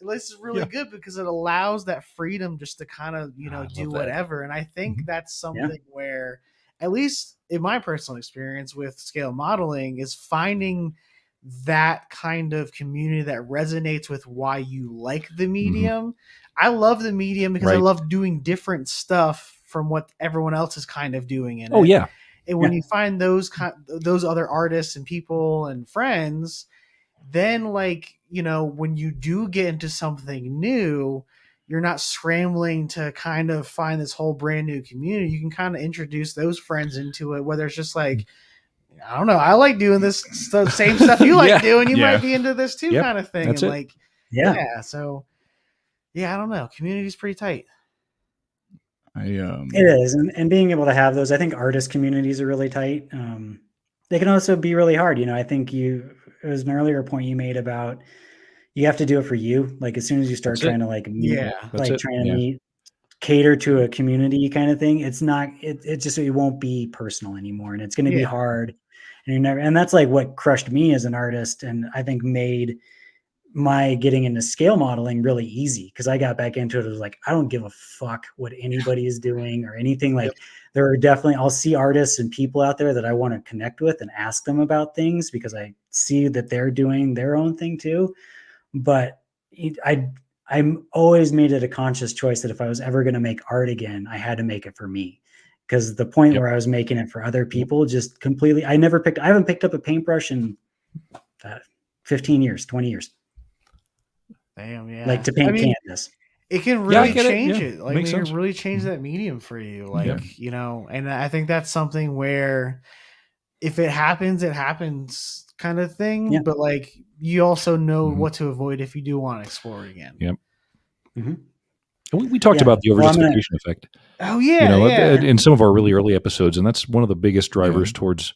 this is really good because it allows that freedom just to kind of do whatever. And I think that's something where, at least in my personal experience with scale modeling, is finding that kind of community that resonates with why you like the medium. I love the medium because I love doing different stuff from what everyone else is kind of doing in it. And when you find those other artists and people and friends, then like, when you do get into something new, you're not scrambling to kind of find this whole brand new community. You can kind of introduce those friends into it, whether it's just like, I don't know, I like doing this same stuff you like doing. You might be into this too, kind of thing. That's and it. like, Yeah. So yeah, I don't know. Community's pretty tight. It is, and being able to have those, I think artist communities are really tight. They can also be really hard. I think it was an earlier point you made about you have to do it for you. Like as soon as you start That's it. trying to like meet, Yeah. That's like it. trying to Yeah. meet, cater to a community kind of thing, it's not. It just it won't be personal anymore, and it's going to be hard. And you're never. And that's like what crushed me as an artist, and I think made my getting into scale modeling really easy because I got back into it. It was like, I don't give a fuck what anybody is doing or anything. Like there are definitely, I'll see artists and people out there that I want to connect with and ask them about things because I see that they're doing their own thing too. But I'm always made it a conscious choice that if I was ever going to make art again, I had to make it for me. Because the point where I was making it for other people just completely, I haven't picked up a paintbrush in 15 years, 20 years. Damn, yeah. Like to paint canvas. It can really get it. change Yeah. it. Like Makes it can sense. really change that medium for you. Like, Yeah. and I think that's something where if it happens kind of thing. Yeah. But like you also know what to avoid if you do want to explore it again. Yep. Mm-hmm. We talked about the overjustification effect. Oh yeah, in some of our really early episodes, and that's one of the biggest drivers towards.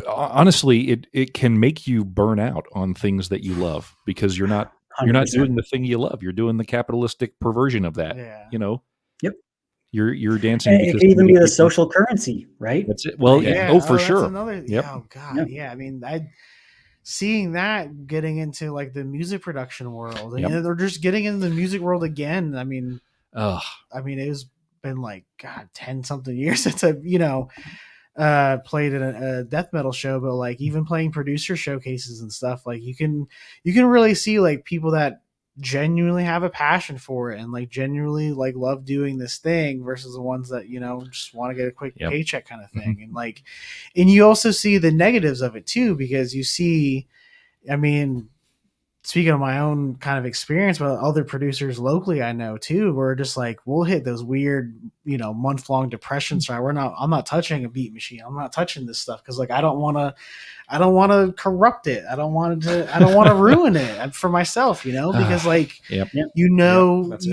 Honestly, it can make you burn out on things that you love because you're not 100%. doing the thing you love. You're doing the capitalistic perversion of that. Yeah. Yep. You're dancing. And it can even be the social currency, right? That's it. Well, for sure. Yep. Oh god, yeah. I mean, seeing that getting into like the music production world, and they're just getting into the music world again. I mean, it's been like 10 something years since I've played in a death metal show, but like even playing producer showcases and stuff, like you can really see like people that genuinely have a passion for it and like genuinely like love doing this thing versus the ones that just want to get a quick paycheck kind of thing. And like, and you also see the negatives of it too, because you see, I mean, speaking of my own kind of experience, but other producers locally I know too, we're just like, we'll hit those weird, month-long depressions. Right? I'm not touching a beat machine. I'm not touching this stuff because like I don't want to corrupt it. I don't want to ruin it for myself, because like you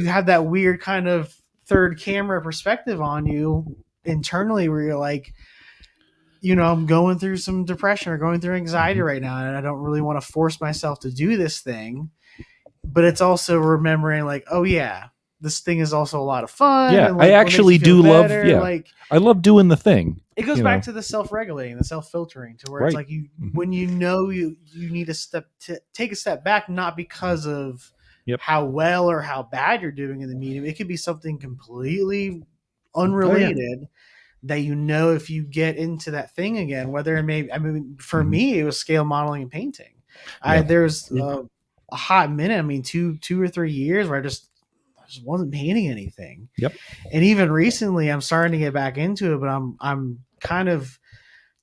have that weird kind of third camera perspective on you internally where you're like, I'm going through some depression or going through anxiety right now, and I don't really want to force myself to do this thing. But it's also remembering like, oh yeah, this thing is also a lot of fun. Yeah, and, like, I actually do love. Yeah, like I love doing the thing. It goes back to the self-regulating, the self-filtering, to where it's like when you need to take a step back, not because of how well or how bad you're doing in the medium. It could be something completely unrelated. That if you get into that thing again, whether it may, I mean, for me, it was scale modeling and painting. There's a hot minute, I mean, 2 or 3 years where I just wasn't painting anything. Yep. And even recently, I'm starting to get back into it, but I'm kind of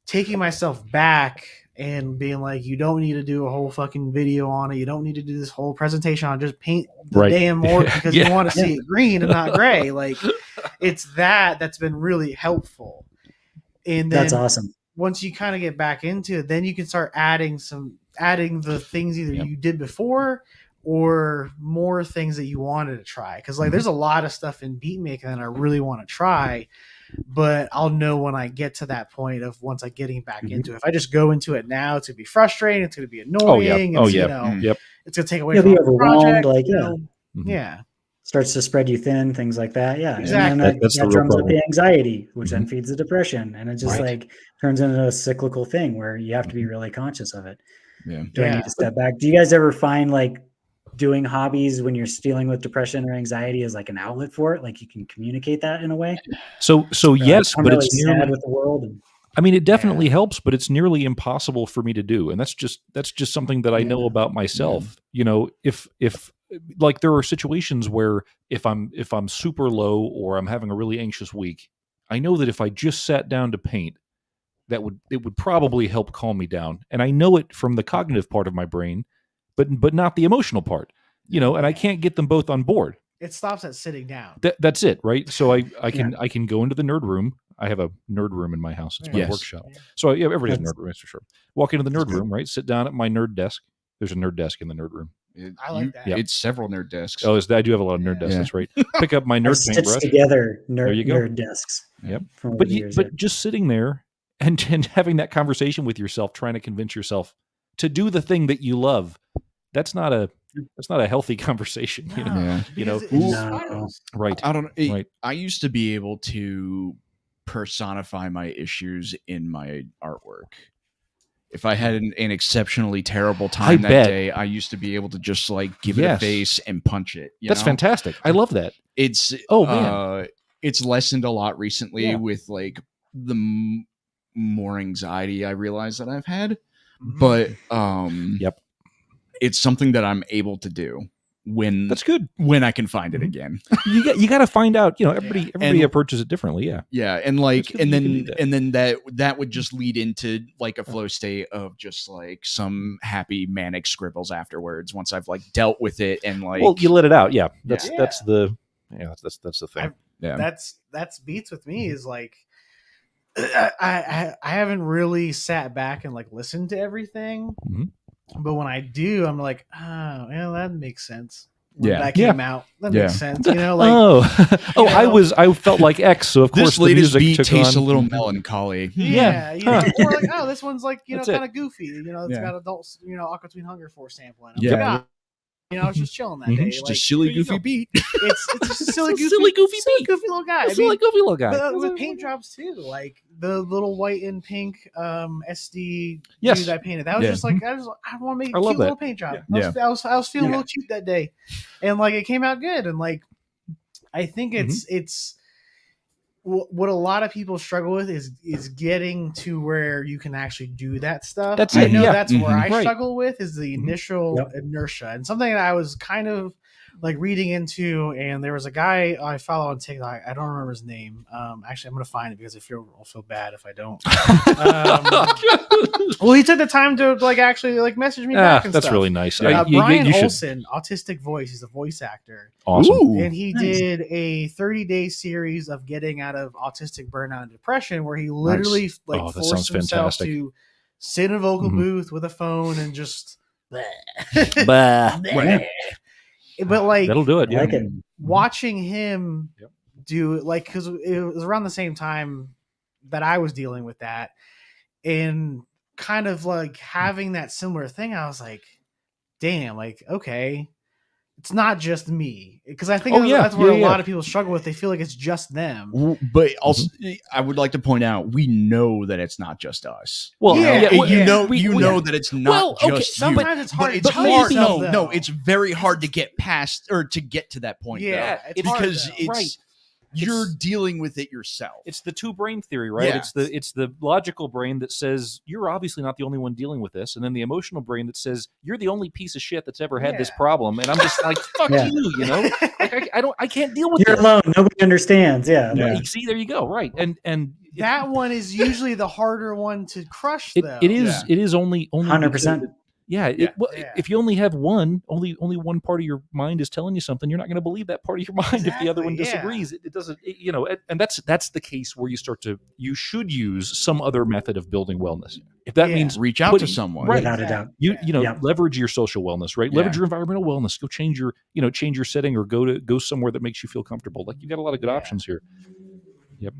taking myself back and being like, you don't need to do a whole fucking video on it. You don't need to do this whole presentation on it. Just paint the damn orc because you want to see it green and not gray. Like it's that's been really helpful. And then that's awesome. Once you kind of get back into it, then you can start adding the things either you did before or more things that you wanted to try. Cause like there's a lot of stuff in beat making that I really want to try. But I'll know when I get to that point of once I getting back into it. If I just go into it now, it's going to be frustrating. It's going to be annoying. It's going to take away from the overwhelmed. Like, starts to spread you thin, things like that. Yeah. Exactly. And then that drums up the anxiety, which then feeds the depression. And it just like turns into a cyclical thing where you have to be really conscious of it. Yeah. Do I need to step back? Do you guys ever find like doing hobbies when you're dealing with depression or anxiety is like an outlet for it? Like you can communicate that in a way? So yes, I'm but really it's sad with the world. I mean, it definitely helps, but it's nearly impossible for me to do. And that's just something that I know about myself. If like there are situations where if I'm super low or I'm having a really anxious week, I know that if I just sat down to paint, it would probably help calm me down. And I know it from the cognitive part of my brain, but not the emotional part, and I can't get them both on board. It stops at sitting down. That's it. Right. So I can go into the nerd room. I have a nerd room in my house. It's my workshop. So everybody has a nerd room, that's for sure. Walk into the nerd room, right? Sit down at my nerd desk. There's a nerd desk in the nerd room. I like that. It's several nerd desks. Oh, I do have a lot of nerd desks. Yeah. That's right. Pick up my Or nerd stitched paintbrush. together There you go. nerd desks. Yep. From over But the years, but just sitting there and having that conversation with yourself, trying to convince yourself to do the thing that you love, that's not a healthy conversation. You know, Yeah. right? I don't know. Right. I used to be able to personify my issues in my artwork. If I had an exceptionally terrible time that bet. day, I used to be able to just like give it a Yes. face and punch it. That's fantastic. I love that. It's man. It's lessened a lot recently Yeah. with like the more anxiety I realize that I've had, but Yep. it's something that I'm able to do when That's good. when I can find it again. You got to find out. You know, everybody And- approaches it differently. Yeah. Yeah, and like, good and that you can then do that. that would just lead into like a flow state of just like some happy manic scribbles afterwards. Once I've like dealt with it and like, Well, you let it out. Yeah. That's Yeah. that's the thing. yeah, That's beats with me is like I haven't really sat back and like listened to everything, Mhm. but when I do, I'm like, oh, yeah, that makes sense. When Yeah. that came out, that Yeah. makes sense. You know, like oh, I felt like X, so of course this the latest music beat took tastes on. a little melancholy. yeah, you know, Huh. or like, oh, this one's like That's kind of goofy. You know, it's Yeah. got adults, Aqua Teen Hunger Force sampling. Yeah. Like, ah, I was just chilling that day. Just Like, a silly there you goofy go. beat. it's just a silly It's a goofy, silly goofy beat. little guy. It's like goofy little guy. But with paint jobs too, like the little white and pink SD Yes. dude I painted. That was Yeah. just like I want to make a I love cute little that. paint job. Yeah. I was feeling a Yeah. little cute that day, and like it came out good. And like I think Mm-hmm. it's what a lot of people struggle with is getting to where you can actually do that stuff. That's I it, know yeah. that's where I Right. struggle with is the Mhm. initial Yep. inertia, and something that I was kind of like reading into. And there was a guy I follow on TikTok. I don't remember his name. Actually, I'm gonna find it because I'll feel bad if I don't. Well, he took the time to like actually like message me back and That's stuff. really nice. Yeah. Brian you should. Olson, autistic voice. He's a voice actor. Awesome. Ooh. And he Nice. did a 30-day series of getting out of autistic burnout and depression, where he literally like Oh, that forced sounds himself fantastic. to sit in a vocal Mhm. booth with a phone and just. Bah. But like That'll do it. I Yeah. like it. watching him Yep. do like because it was around the same time that I was dealing with that, and kind of like having that similar thing, I was like, damn, like okay. It's not just me, because I think Oh, yeah. that's where Yeah, a yeah. lot of people struggle with. They feel like it's just them. But also, I would like to point out we know that it's not just us. Well, Yeah, well, you know, we- you we- know that it's not Well, okay, just you. Sometimes it's hard. But it's to tell hard. yourself, No, though. it's very hard to get past or to get to that point. Yeah, though, it's hard, because though. it's Right. you're It's- dealing with it yourself. It's the two brain theory, right? Yeah. It's the logical brain that says you're obviously not the only one dealing with this, and then the emotional brain that says you're the only piece of shit that's ever had this Yeah. problem, and I'm just like fuck Yeah. you know. Like, I can't deal with You're this. alone. Nobody understands. Yeah. Yeah. Like, see, there you go. Right, and That one is usually the harder one to crush, though. it is Yeah. it is only 100%. Yeah, Yeah. Yeah. if you only have only one part of your mind is telling you something, you're not going to believe that part of your mind if the other one Exactly, yeah. disagrees. It doesn't, and that's the case where you should use some other method of building wellness. If that Yeah. means Reach out to someone. Right. Without a doubt. you know Yeah. leverage your social wellness, right? Yeah. Leverage your environmental wellness. Go change your setting or go somewhere that makes you feel comfortable. Like you got a lot of good Yeah. options here. Yeah.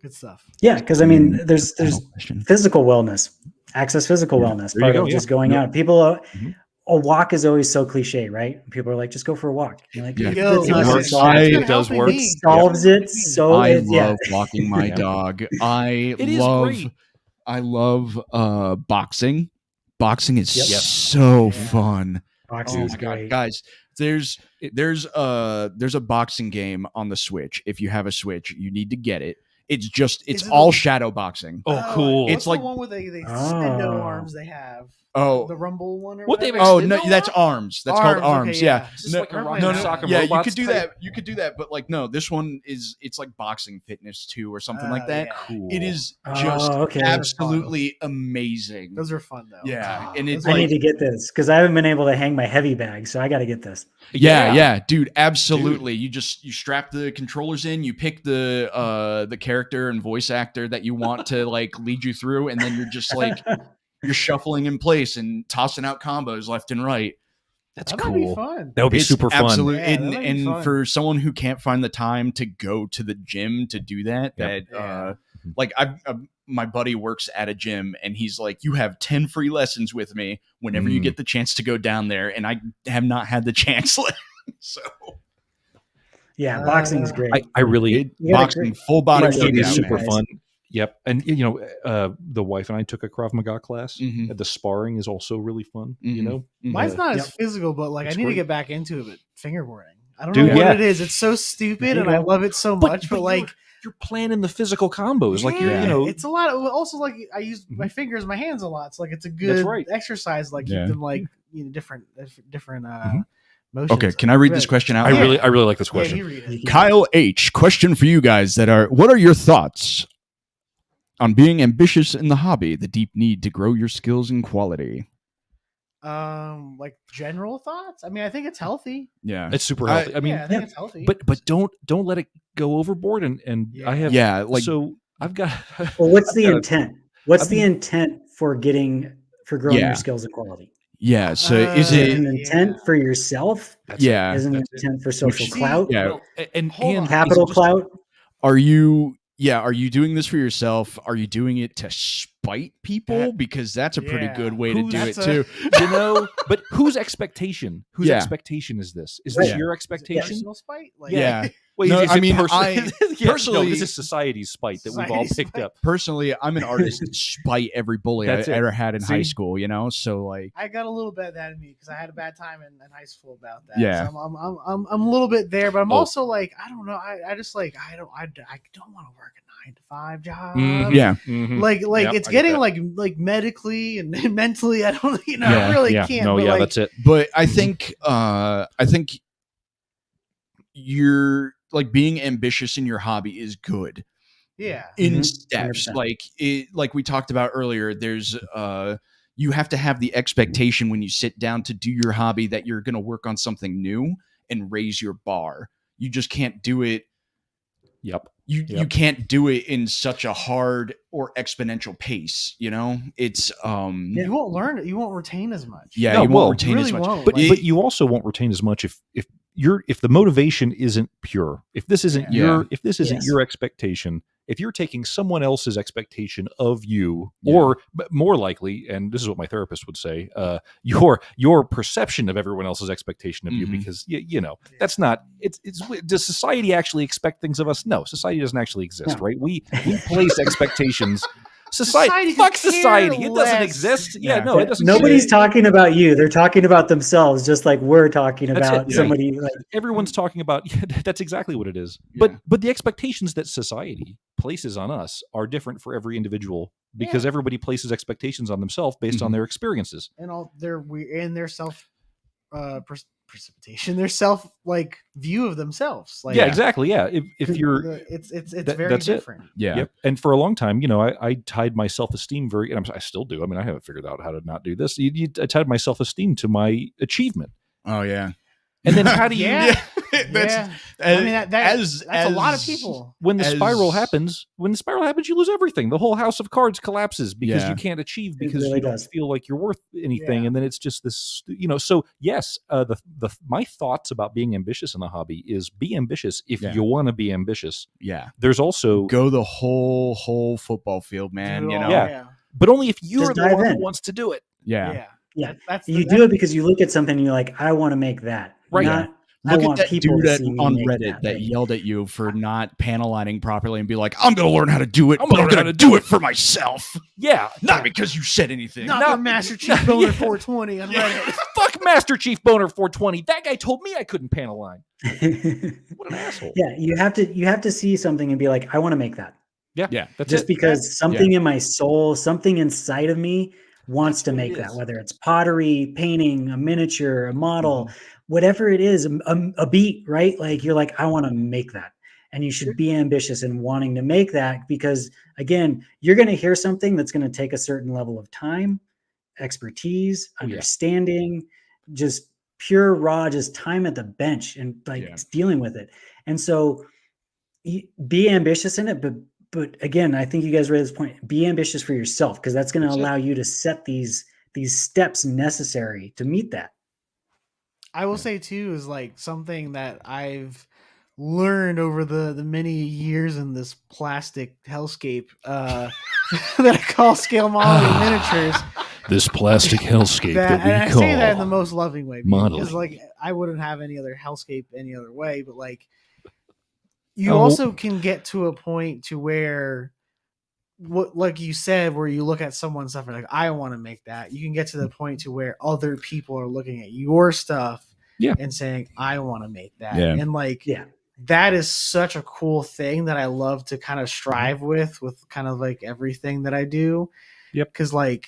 Good stuff. Yeah, because I mean, there's Final question. physical wellness, access physical wellness, There you part go, of yeah. just going Yep. out. People, Mhm. a walk is always so cliche, right? People are like, just go for a walk. You're like, Yeah. it's Yo, not it gonna works. solve It it. does work. It solves it. So I it, yeah. love walking my Yeah. dog. I It is love great. I love boxing. Boxing is Yep. so Yeah. fun. Boxing Oh is my god, great. guys! There's a boxing game on the Switch. If you have a Switch, you need to get it. It's Is it all the- shadow boxing. Oh, cool. What's It's like- the one with the extendo Oh. arms they have. Oh, The Rumble one or What they whatever? oh no, extendo that's arm? arms. That's called Arms, okay, arms. yeah. Yeah. Is this No, like a no, rock no, and no. sock and yeah, you robots could do type? that. You could do that, but like no, this one it's like boxing fitness 2 or something like that. Yeah. Cool. It is Oh, just okay. absolutely amazing. Those are fun though. Yeah, Oh, and it's those I are- need to get this because I haven't been able to hang my heavy bag, so I got to get this. Yeah, dude, absolutely. You strap the controllers in, you pick the character and voice actor that you want to like lead you through, and then you're just like you're shuffling in place and tossing out combos left and right. That's That cool. might be fun. That would be It's super fun. absolute- Yeah, that might be and fun. for someone who can't find the time to go to the gym to do that, Yep. like my buddy works at a gym, and he's like, you have 10 free lessons with me whenever you get the chance to go down there, and I have not had the chance. So Yeah, boxing's great. I really You gotta boxing, agree. full body Right, it is yeah, super guys. fun. Yep, and the wife and I took a Krav Maga class. Mhm. The sparring is also really fun. You Mhm. know, Mine's not Yep. as physical, but like It's I need great. to get back into it. But fingerboarding, I don't Dude, know what yeah. it is. It's so stupid, There you and I go. love it so much. But like, you're planning the physical combos, like yeah, you're it's a lot. Also, like I use my fingers, my hands a lot. So like, it's a good right. exercise. Like Yeah. keep them like different motions. Okay, can I read this Good. question out? I Yeah. really like this Yeah, question. you read it. Kyle H, question for you guys what are your thoughts on being ambitious in the hobby, the deep need to grow your skills and quality? Like general thoughts. I mean, I think it's healthy. Yeah. It's super healthy. I mean, yeah, I think it's healthy. but don't let it go overboard. And I have like so I've got. Well, what's the got a- intent? What's I've the intent for growing Yeah. your skills and quality? yeah, so is Is it it an intent for yourself? yeah. Is it an That's it. intent for social Which- clout? Yeah. Well, and Hold on. Capital is it just- clout? Are you doing this for yourself? Are you doing it to spite people? That- because that's a pretty yeah. good way to do it That's too. But whose expectation? Whose Yeah. expectation is this? Is Right. this your Is it expectation? personal spite? Like, Yeah. Well, No, is I it mean, personally? I- personally- no, this is society's spite that we've all Society's picked spite. up. Personally, I'm an artist that spite every bully I That's it. ever had in high See? school, So like I got a little bit of that in me because I had a bad time in high school about that. Yeah. So I'm a little bit there, but I'm Oh. also like I don't know. I just like I don't want to work a 9-to-5 job. Mhm. yeah. Mhm. Like Yep, it's I get getting that. like medically and mentally. I don't Yeah, I really yeah, can't. no, but yeah, like, that's it. But I think you're like being ambitious in your hobby is good. yeah. In Mhm. steps 100%. like we talked about earlier, there's you have to have the expectation when you sit down to do your hobby that you're going to work on something new and raise your bar. You just can't do it Yep. you Yep. can't do it in such a hard or exponential pace, it's You won't learn it. You won't retain as much. yeah, No, you well, won't retain really as much. won't. But Like- but you also won't retain as much if the motivation isn't pure. If this isn't Yeah. Yes. your expectation, if you're taking someone else's expectation of you, Yeah. or more likely, and this is what my therapist would say, your perception of everyone else's expectation of you, Mhm. because that's not. It's does society actually expect things of us? No, society doesn't actually exist, No. right? We place expectations. Society Fuck could society. care It doesn't less. exist. Yeah, Yeah. no, it doesn't. Nobody's exist. talking about you. They're talking about themselves, just like we're talking That's about it. Yeah. somebody. Like, Everyone's talking about that's exactly what it is. Yeah. But the expectations that society places on us are different for every individual, because Yeah. everybody places expectations on themselves based on Mhm. their experiences. and all their self precipitation, their self like view of themselves. Like Yeah, exactly. Yeah. If you're it's that- very that's it. different. Yeah. Yep. And for a long time, I tied my self-esteem and I still do. I mean, I haven't figured out how to not do this. I tied my self-esteem to my achievement. Oh yeah. And then how do you Yeah. That's Yeah. I mean that's a lot of as- people. when the spiral as- happens, you lose everything. The whole house of cards collapses because Yeah. you can't achieve, because really you don't does. feel like you're worth anything. Yeah. And then it's just this, so yes, my thoughts about being ambitious in the hobby is be ambitious if Yeah. you want to be ambitious. Yeah. There's also, Go the whole football field, man. Do it all, Yeah. but only if you're Just the dive one in. who wants to do it. Yeah. Yeah. Yeah. That's you do it because you look at something and you're like, I want to make that. Right. Not, Look I at want that people dude to see me on make Reddit that Like, yelled at you for not panel lining properly and be like, I'm going to learn how to do it, I'm but gonna I'm learn going how to to do it for myself. Yeah. Not because you said anything. not No, for Master Chief Boner yeah. 420 on Reddit. Fuck Master Chief Boner 420. That guy told me I couldn't panel line. What an asshole. yeah, you have to see something and be like, I want to make that. Yeah. That's Just it. because something in my soul, something inside of me wants to what it make that, is. whether it's pottery, painting, a miniature, a model, Mm-hmm. whatever it is, a beat, right? Like you're like, I want to make that. And you should be ambitious in wanting to make that, because again, you're going to hear something that's going to take a certain level of time, expertise, Oh, yeah. understanding, just pure raw, just time at the bench and like Yeah. dealing with it. And so be ambitious in it, but again, I think you guys raised this point. Be ambitious for yourself, because that's going to That's it. allow you to set these steps necessary to meet that. I will say too is like something that I've learned over the many years in this plastic hellscape that I call scale modeling miniatures. This plastic hellscape that we and call. I say that in the most loving way modeling. because like I wouldn't have any other hellscape any other way, but like you also can get to a point to where what, like you said, where you look at someone's stuff and like, I want to make that. You can get to the point to where other people are looking at your stuff and saying, I want to make that. Yeah. And like, that is such a cool thing that I love to kind of strive with kind of like everything that I do. Yep. Cause like,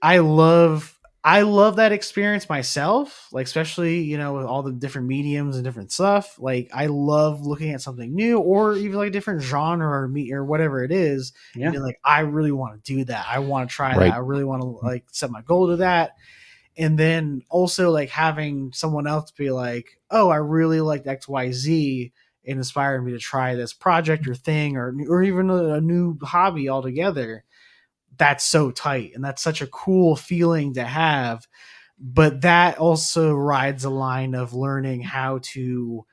I love that experience myself, like especially, you know, with all the different mediums and different stuff. Like I love looking at something new or even like a different genre or whatever it is. Yeah. And like, I really want to do that. I want to try Right. that. I really want to like set my goal to that. And then also like having someone else be like, oh, I really liked XYZ and inspired me to try this project or thing or even a new hobby altogether. That's so tight and that's such a cool feeling to have, but that also rides a line of learning how to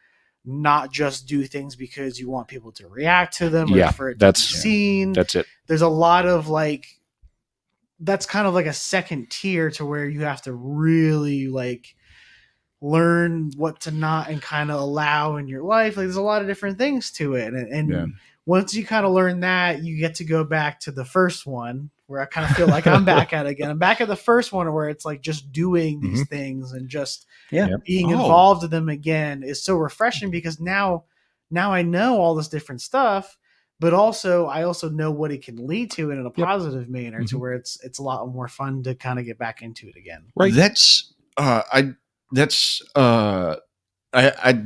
not just do things because you want people to react to them or for it to be seen. That's it. There's a lot of like, that's kind of like a second tier to where you have to really like learn what to not and kind of allow in your life. Like there's a lot of different things to it. And once you kind of learn that, you get to go back to the first one where I kind of feel like I'm back at it again. I'm back at the first one where it's like just doing these things and just being involved in them again is so refreshing because now I know all this different stuff, but also I also know what it can lead to in a positive manner to where it's a lot more fun to kind of get back into it again. Right. The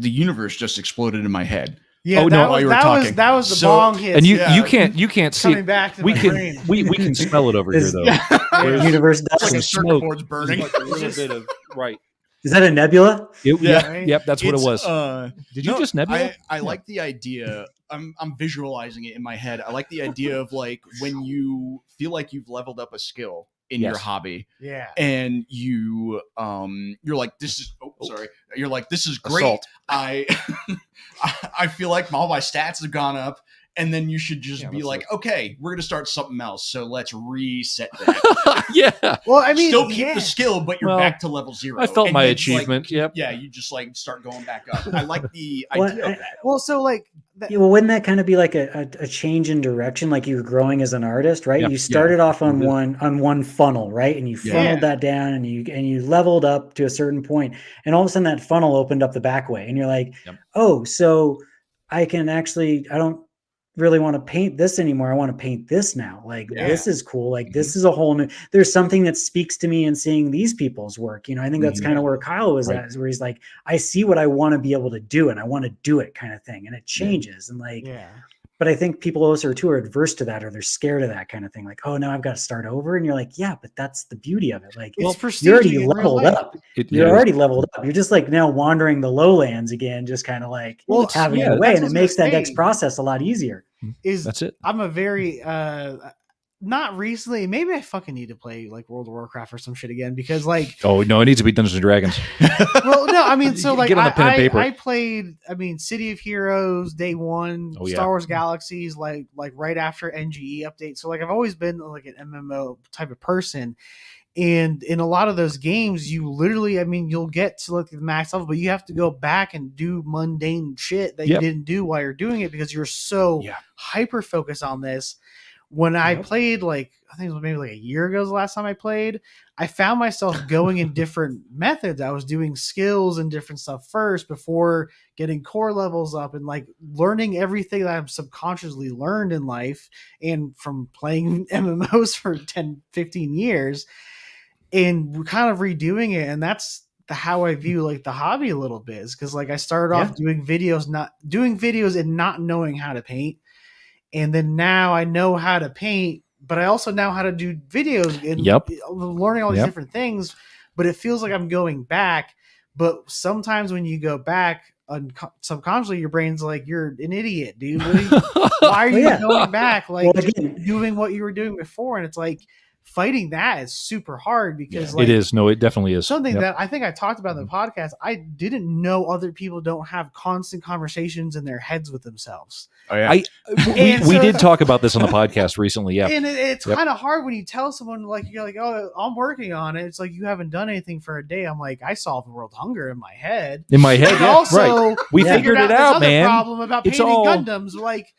universe just exploded in my head. Yeah, that was the bong hit. And you can't see coming back to my brain. we can smell it over here though. The universe does It's like a some circuit smoke. board's burning. Like a little bit of right. Is that a nebula? Yep, that's what it was. Did you just nebula? I like the idea. I'm visualizing it in my head. I like the idea of like when you feel like you've leveled up a skill in your hobby. Yeah. And you're like, this is sorry. You're like, this is great. Assault. I feel like all my stats have gone up. And then you should just be like, okay, we're going to start something else. So let's reset that. Yeah. Well, I mean, still keep the skill, but you're back to level 0. I felt and my then, achievement. Like, yep. Yeah, you just like start going back up. I like the idea of that. Well, so like, well, wouldn't that kind of be like a change in direction? Like you were growing as an artist, right? Yep. You started off on one funnel, right? And you funneled that down and you leveled up to a certain point. And all of a sudden that funnel opened up the back way. And you're like, oh, so I don't really want to paint this anymore. I want to paint this now. Like this is cool. Like this is a whole new, there's something that speaks to me in seeing these people's work. You know, I think that's kind of where Kyle was at, where he's like, I see what I want to be able to do and I want to do it kind of thing. And it changes. And like, but I think people also are adverse to that, or they're scared of that kind of thing. Like, oh, now I've got to start over. And you're like, yeah, but that's the beauty of it. Like, you're already leveled up. You're already leveled up. You're just like now wandering the lowlands again, just kind of like having your way. And it makes that next process a lot easier. That's it. I'm a very, not recently, maybe I fucking need to play like World of Warcraft or some shit again because like, oh no, it needs to be Dungeons and Dragons. Well, no, I mean, so like Get on the pen and paper. I played, City of Heroes day one, Star Wars Galaxies, like right after NGE update. So like, I've always been like an MMO type of person. And in a lot of those games, you literally, you'll get to like the max level, but you have to go back and do mundane shit that you didn't do while you're doing it because you're so hyper focused on this. When I played, like, I think it was maybe like a year ago, the last time I played, I found myself going in different methods. I was doing skills and different stuff first before getting core levels up and like learning everything that I've subconsciously learned in life and from playing MMOs for 10, 15 years. And we're kind of redoing it. And that's how I view like the hobby a little bit, is because like I started off doing videos and not knowing how to paint. And then now I know how to paint, but I also know how to do videos and learning all these different things. But it feels like I'm going back. But sometimes when you go back, subconsciously your brain's like, you're an idiot, dude. Why are you going back? Like doing what you were doing before? And it's like, fighting that is super hard because it is. No, it definitely is. Something that I think I talked about in the podcast. I didn't know other people don't have constant conversations in their heads with themselves. Oh yeah. We did talk about this on the podcast recently. Yeah. And it's kind of hard when you tell someone like, you're like, oh, I'm working on it. It's like, you haven't done anything for a day. I'm like, I solved world hunger in my head. In my head. And yeah, also, right. We figured it out, man. Problem about painting Gundams. Like,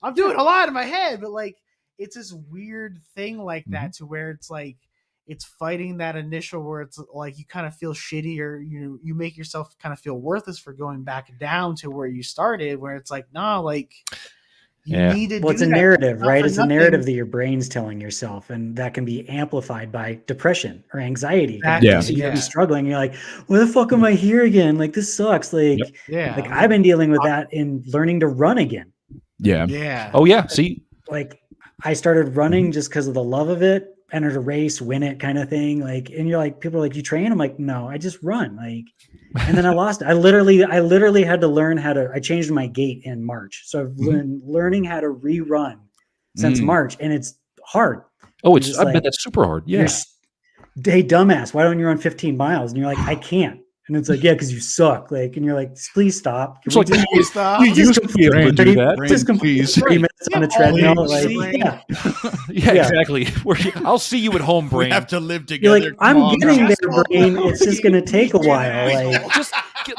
I'm doing a lot in my head, but like, it's this weird thing like that to where it's like, it's fighting that initial where it's like you kind of feel shitty or you make yourself kind of feel worthless for going back down to where you started, where it's like, no, like you need to it's a narrative, right? It's a narrative that your brain's telling yourself, and that can be amplified by depression or anxiety. So you'll be struggling. You're like, why the fuck am I here again? Like, this sucks. Like, like I've been dealing with that in learning to run again. Yeah. Oh yeah. See, like I started running just because of the love of it. Entered a race, win it kind of thing. Like, and you're like, people are like, you train? I'm like, no, I just run. Like, and then I lost it. I literally had to learn I changed my gait in March. So I've been learning how to rerun since March, and it's hard. Oh, I bet that's super hard. Yeah. Hey, dumbass, why don't you run 15 miles? And you're like, I can't. And it's like, yeah, because you suck. Like, and you're like, please stop. It's like, you used to be able to do that. Just complete 3 minutes on the treadmill. Like, exactly. I'll see you at home, brain. We have to live together. You're like, I'm getting there, brain. It's just going to take a while. Like, just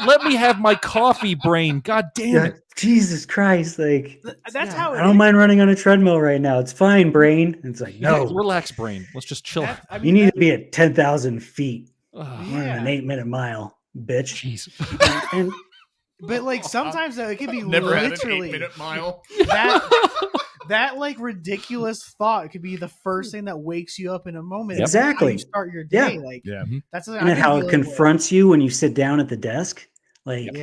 let me have my coffee, brain. God damn it. Jesus Christ. Like, that's how I don't mind running on a treadmill right now. It's fine, brain. And it's like, no. Relax, brain. Let's just chill. You need to be at 10,000 feet. An 8-minute mile, bitch. Jeez. But like sometimes though, it can be never literally had an 8-minute mile. That like ridiculous thought could be the first thing that wakes you up in a moment. Exactly. How you start your day. Like that's and how it confronts you when you sit down at the desk. Like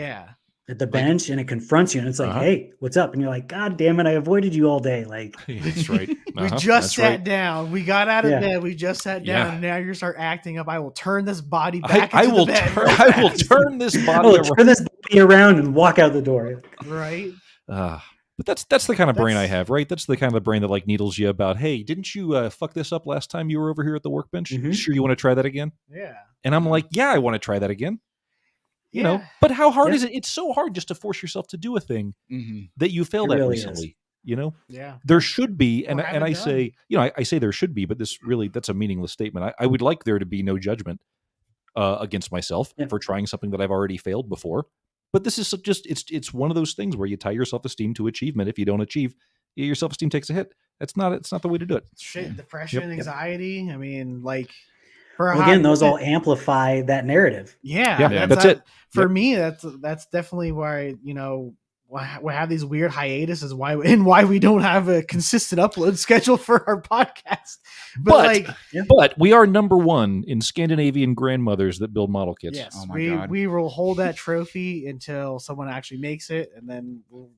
at the bench, and it confronts you, and it's like, hey, what's up? And you're like, God damn it, I avoided you all day. Like, that's right. We just sat down. We got out of bed. We just sat down, and now you start acting up. I will turn this body back into the bed. I will turn this body around. Turn this body around and walk out the door. Right. But that's the kind of brain I have, right? That's the kind of brain that like needles you about, hey, didn't you fuck this up last time you were over here at the workbench? Sure you want to try that again? Yeah. And I'm like, yeah, I want to try that again. You know, but how hard is it? It's so hard just to force yourself to do a thing that you failed at recently. You know, there should be, and I say, I say there should be, but that's a meaningless statement. I would like there to be no judgment against myself for trying something that I've already failed before. But this is just it's one of those things where you tie your self-esteem to achievement. If you don't achieve, your self-esteem takes a hit. It's not the way to do it. Shit, depression, anxiety. I mean, like. Those all amplify that narrative. Yeah, that's it. For me, that's definitely why we have these weird hiatuses. Why we don't have a consistent upload schedule for our podcast. But we are number one in Scandinavian grandmothers that build model kits. Yes, we will hold that trophy until someone actually makes it, and then we'll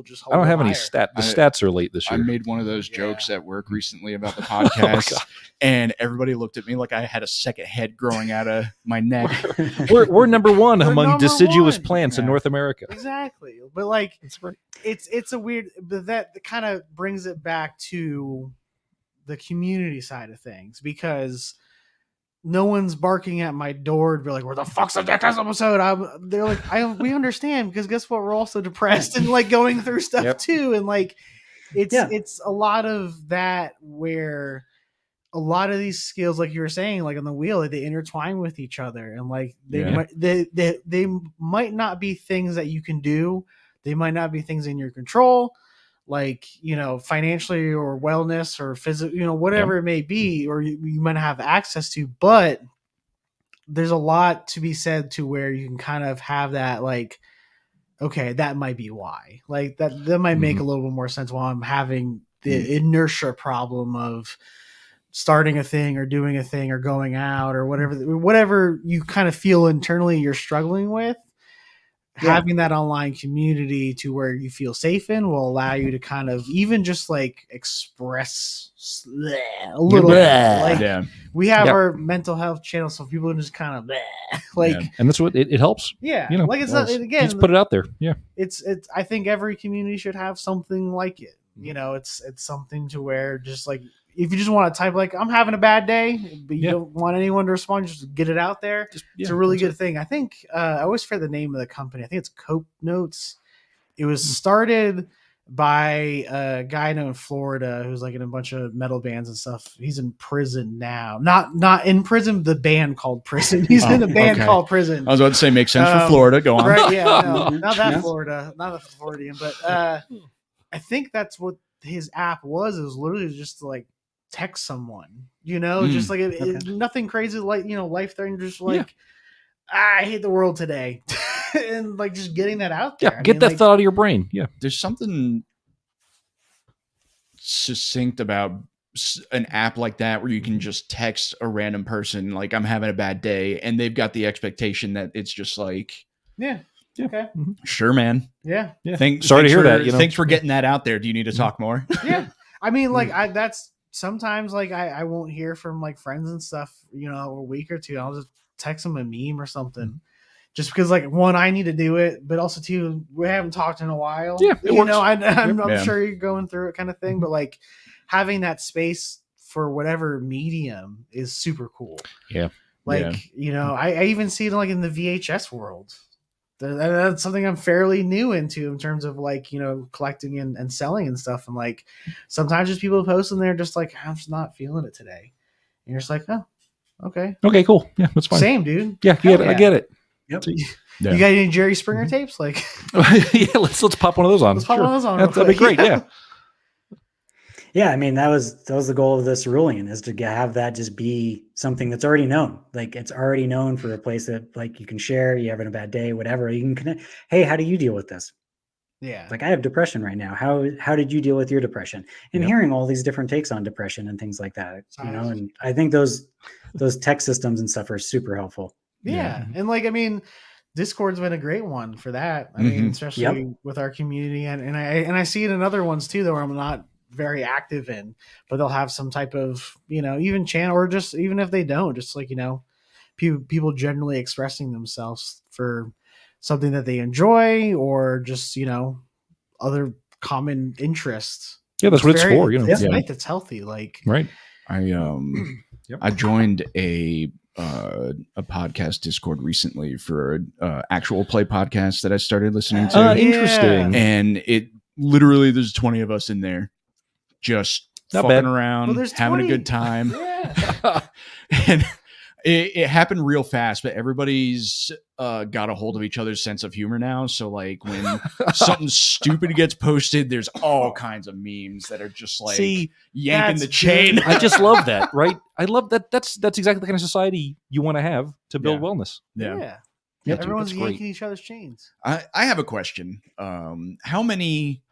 just hold. I don't have any stats. The stats are late this year. I made one of those jokes at work recently about the podcast, and everybody looked at me like I had a second head growing out of my neck. we're number one among deciduous plants in North America. Exactly, but like it's a weird, but that kind of brings it back to the community side of things, because no one's barking at my door to be like, where the fuck's the next episode? They're like, we understand, because guess what? We're also depressed and like going through stuff too. And like, it's a lot of that where a lot of these skills, like you were saying, like on the wheel, like they intertwine with each other, and like they might not be things that you can do. They might not be things in your control, like, financially or wellness or physical, whatever it may be, or you might have access to, but there's a lot to be said to where you can kind of have that, like, okay, that might be why, like that might make a little bit more sense while I'm having the inertia problem of starting a thing or doing a thing or going out or whatever you kind of feel internally you're struggling with. Having that online community to where you feel safe in will allow you to kind of even just like express a little bit. Like we have our mental health channel, so people can just kind of like, and that's what it helps. Yeah, like it's not, again, just put it out there. Yeah, it's. I think every community should have something like it. It's something to where just like if you just want to type like I'm having a bad day, but you Yeah. don't want anyone to respond, just get it out there. It's a really good thing. I think I always forget the name of the company. I think it's Cope Notes. It was started by a guy in Florida who's like in a bunch of metal bands and stuff. He's in prison now. Not in prison, the band called Prison. He's in a band called Prison. I was about to say makes sense for Florida. Go on. Right, yeah, no, Mhm. not that Yeah. Florida, not the Floridian, but I think that's what his app was. It was literally just to like text someone, just like nothing crazy, like life threatening, just like I hate the world today, and like just getting that out there. Yeah, get that thought out of your brain. Yeah, there's something succinct about an app like that where you can just text a random person like I'm having a bad day, and they've got the expectation that it's just like, okay, sure, man. Yeah. Sorry to hear that. Thanks for getting that out there. Do you need to talk more? Yeah. I mean, like that's sometimes like I won't hear from like friends and stuff, a week or two. I'll just text them a meme or something. Just because, like, one, I need to do it, but also, two, we haven't talked in a while. Yeah, it works. I'm sure you're going through it kind of thing, but, like, having that space for whatever medium is super cool. Yeah. Like, I even see it, like, in the VHS world. That's something I'm fairly new into in terms of, like, collecting and selling and stuff. And, like, sometimes just people post and they're just like, I'm just not feeling it today. And you're just like, oh, okay. Okay, cool. Yeah, that's fine. Same, dude. Yeah, I get it. Yep. You got any Jerry Springer tapes? Like, yeah, let's pop one of those on. Let's pop one of those on. That'd be great. Yeah. Yeah, I mean that was the goal of the Cerulean, is to have that just be something that's already known. Like it's already known for a place that like you can share. You having a bad day, whatever. You can connect. Hey, how do you deal with this? Yeah. Like I have depression right now. How did you deal with your depression? And hearing all these different takes on depression and things like that, and I think those tech systems and stuff are super helpful. Yeah. And like, I mean, Discord's been a great one for that. I mean, especially with our community and I see it in other ones too, though, where I'm not very active in, but they'll have some type of, even channel, or just, even if they don't, just like, people generally expressing themselves for something that they enjoy, or just, other common interests. Yeah, that's what it's for. It's nice. It's healthy. Like, right. I joined a podcast Discord recently for an actual play podcast that I started listening to. Interesting. And it literally, there's 20 of us in there just Not fucking bad. around, having a good time. And it happened real fast, but everybody's got a hold of each other's sense of humor now. So like when something stupid gets posted, there's all kinds of memes that are just like yanking the chain. I just love that, right? I love that. That's exactly the kind of society you want to have to build wellness. Yeah. Yeah, everyone's dude, yanking each other's chains. I have a question. How many?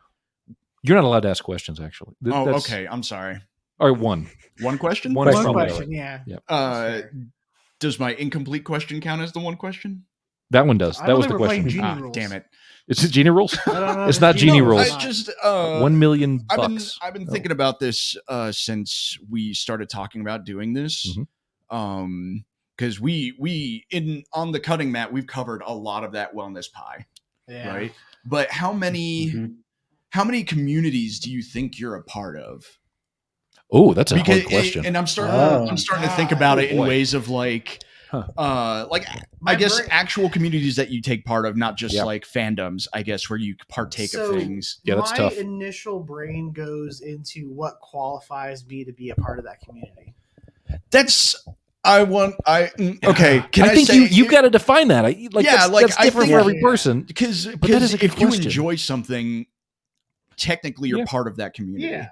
You're not allowed to ask questions, actually. Okay. I'm sorry. All right, one question. One question. Yeah. Does my incomplete question count as the one question? That one does. That was the question. Damn it! Is it Genie Rules? I don't know. It's not Genie Rules. I just $1 million. I've been thinking about this since we started talking about doing this. Because we on the cutting mat, we've covered a lot of that wellness pie, right? But how many communities do you think you're a part of? Oh, that's a hard question. And I'm starting to think about it in ways of like, I guess actual communities that you take part of, not just like fandoms, I guess, where you partake of things. Yeah, that's tough. My initial brain goes into what qualifies me to be a part of that community. Okay. I think you've got to define that. That's different for every person. Because if you enjoy something, technically you're part of that community. Yeah.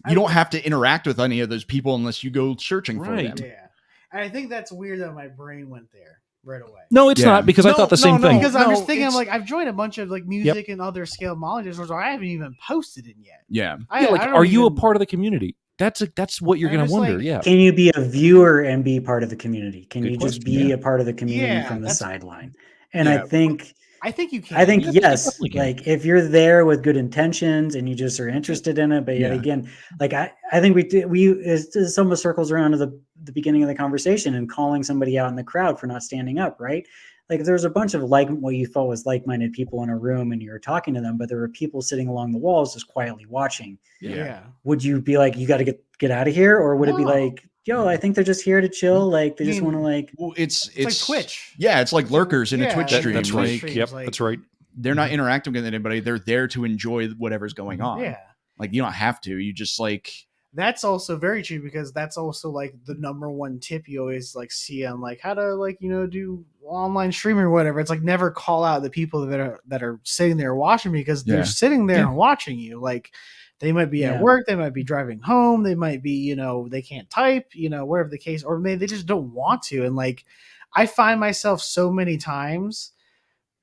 You don't have to interact with any of those people unless you go searching for them. Yeah. And I think that's weird that my brain went there right away. No, it's not, because I thought the same thing. Because I'm just thinking, I've joined a bunch of like music and other scalabilities where I haven't even posted it yet. Yeah. Are you a part of the community? That's what you're going to wonder. Can you be a viewer and be part of the community? Can you just be a part of the community from the sideline? And I think you can. I think yes. Like if you're there with good intentions and you just are interested in it, but yet again, like I think it almost circles around to the beginning of the conversation and calling somebody out in the crowd for not standing up, right? like if there was a bunch of like what you thought was like-minded people in a room and you were talking to them, but there were people sitting along the walls just quietly watching. Yeah. Would you be like, you got to get out of here, or would it be No. like, yo, I think they're just here to chill, like they I just mean, want to like. Well, it's like Twitch. Yeah, it's like lurkers in a Yeah, Twitch that- stream. That's Twitch right. Like, streams, Yep, like- that's right. they're not interacting with anybody. They're there to enjoy whatever's going on. Yeah. Like you don't have to. You just like That's also very true because that's also like the number one tip you always like see on like how to like do online streaming or whatever. It's like never call out the people that are sitting there watching because they're sitting there and watching you. Like they might be at work, they might be driving home, they might be they can't type, whatever the case, or maybe they just don't want to. And like I find myself so many times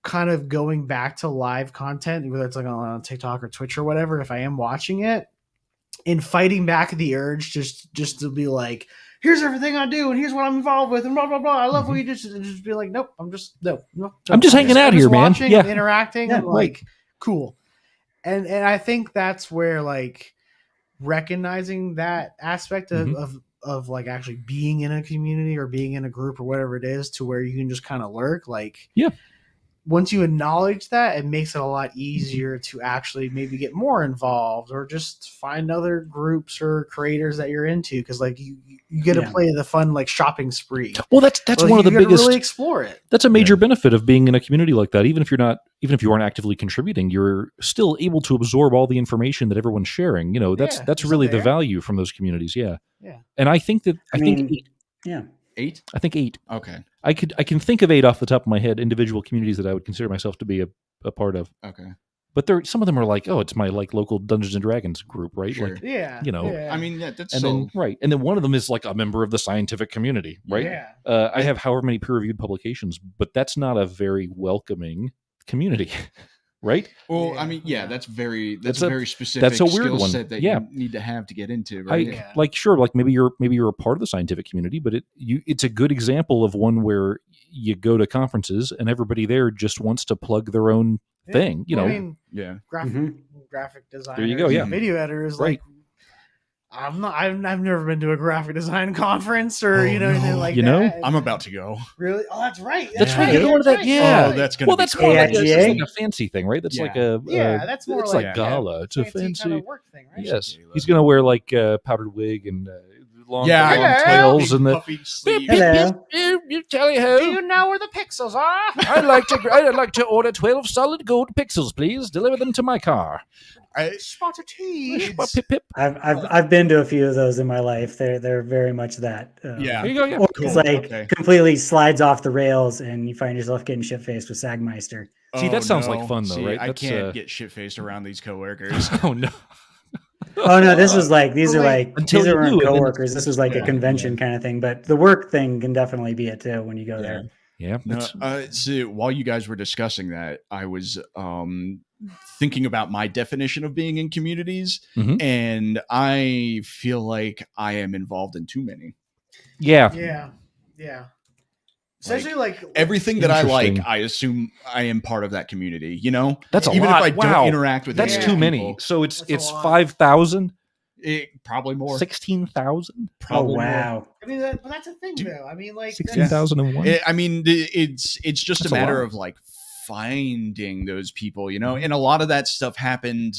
kind of going back to live content, whether it's like on TikTok or Twitch or whatever, if I am watching it, and fighting back the urge just to be like, here's everything I do and here's what I'm involved with and blah blah blah. I love what you just be like, nope, I'm just I'm just hanging out here, man. Watching, Yeah. I'm interacting, Yeah, and like cool. And I think that's where like recognizing that aspect of like actually being in a community or being in a group or whatever it is to where you can just kind of lurk, like once you acknowledge that, it makes it a lot easier to actually maybe get more involved or just find other groups or creators that you're into. Cause like you get to play the fun, like shopping spree. Well, that's one of the biggest. Really explore it. That's a major benefit of being in a community like that. Even if you aren't actively contributing, you're still able to absorb all the information that everyone's sharing. That's really the value from those communities. Yeah. Yeah. And I think that I think mean, 8. I think 8. Okay. I can think of 8 off the top of my head, individual communities that I would consider myself to be a part of. Okay. But some of them are like, oh, it's my like local Dungeons and Dragons group, right? Sure. Like, Yeah. I mean, that's and then right, and then one of them is like a member of the scientific community, right? Yeah. I have however many peer-reviewed publications, but that's not a very welcoming community, right? Well, I mean, that's a very specific that's a weird skill one. set that Yeah. you need to have to get into, right? Like sure, like maybe you're a part of the scientific community, but it's a good example of one where you go to conferences and everybody there just wants to plug their own thing, I mean, yeah. Graphic design. There you go, yeah. Video editors, Right. like I've never been to a graphic design conference or anything like that. I'm about to go. Really? Oh, that's right. That's right. Yeah. You're going to that. Yeah. Oh, that's gonna be that's cool. more like, AIGA? that's like a fancy thing, right? That's like a that's more it's like gala. It's a fancy fancy kind of work thing, right? Yes, he's gonna wear like powdered wig and long Yeah. tails and the. puffy sleeves. Hello. You tally Do ho! you know where the pixels are? I'd like to order 12 solid gold pixels, please. Deliver them to my car. Spotted tees. Pip pip. I've been to a few of those in my life. They're very much that. Yeah. There you go. Yeah. Or Cool. it's like Okay. completely slides off the rails, and you find yourself getting shit faced with Sagmeister. See, that sounds like fun, though, See, right? I That's, can't get shit faced around these coworkers. Oh no. Oh no, this was like these are Like, like until these you are do, and then coworkers. This was like yeah, a convention kind of thing, but the work thing can definitely be it too when you go there. Yeah. No, so while you guys were discussing that, I was thinking about my definition of being in communities, Mhm. and I feel like I am involved in too many. Yeah. Yeah. Essentially, like Everything that I like, Interesting. I assume I am part of that community. That's a Even lot. if I Wow. don't interact with That's any too other many. people, So it's That's a lot. 5,000, probably more. 16,000, Oh Probably more. wow. I mean, but that's a thing, though. I mean, like 16,001. I mean, it's just That's a a matter lot. of like finding those people, and a lot of that stuff happened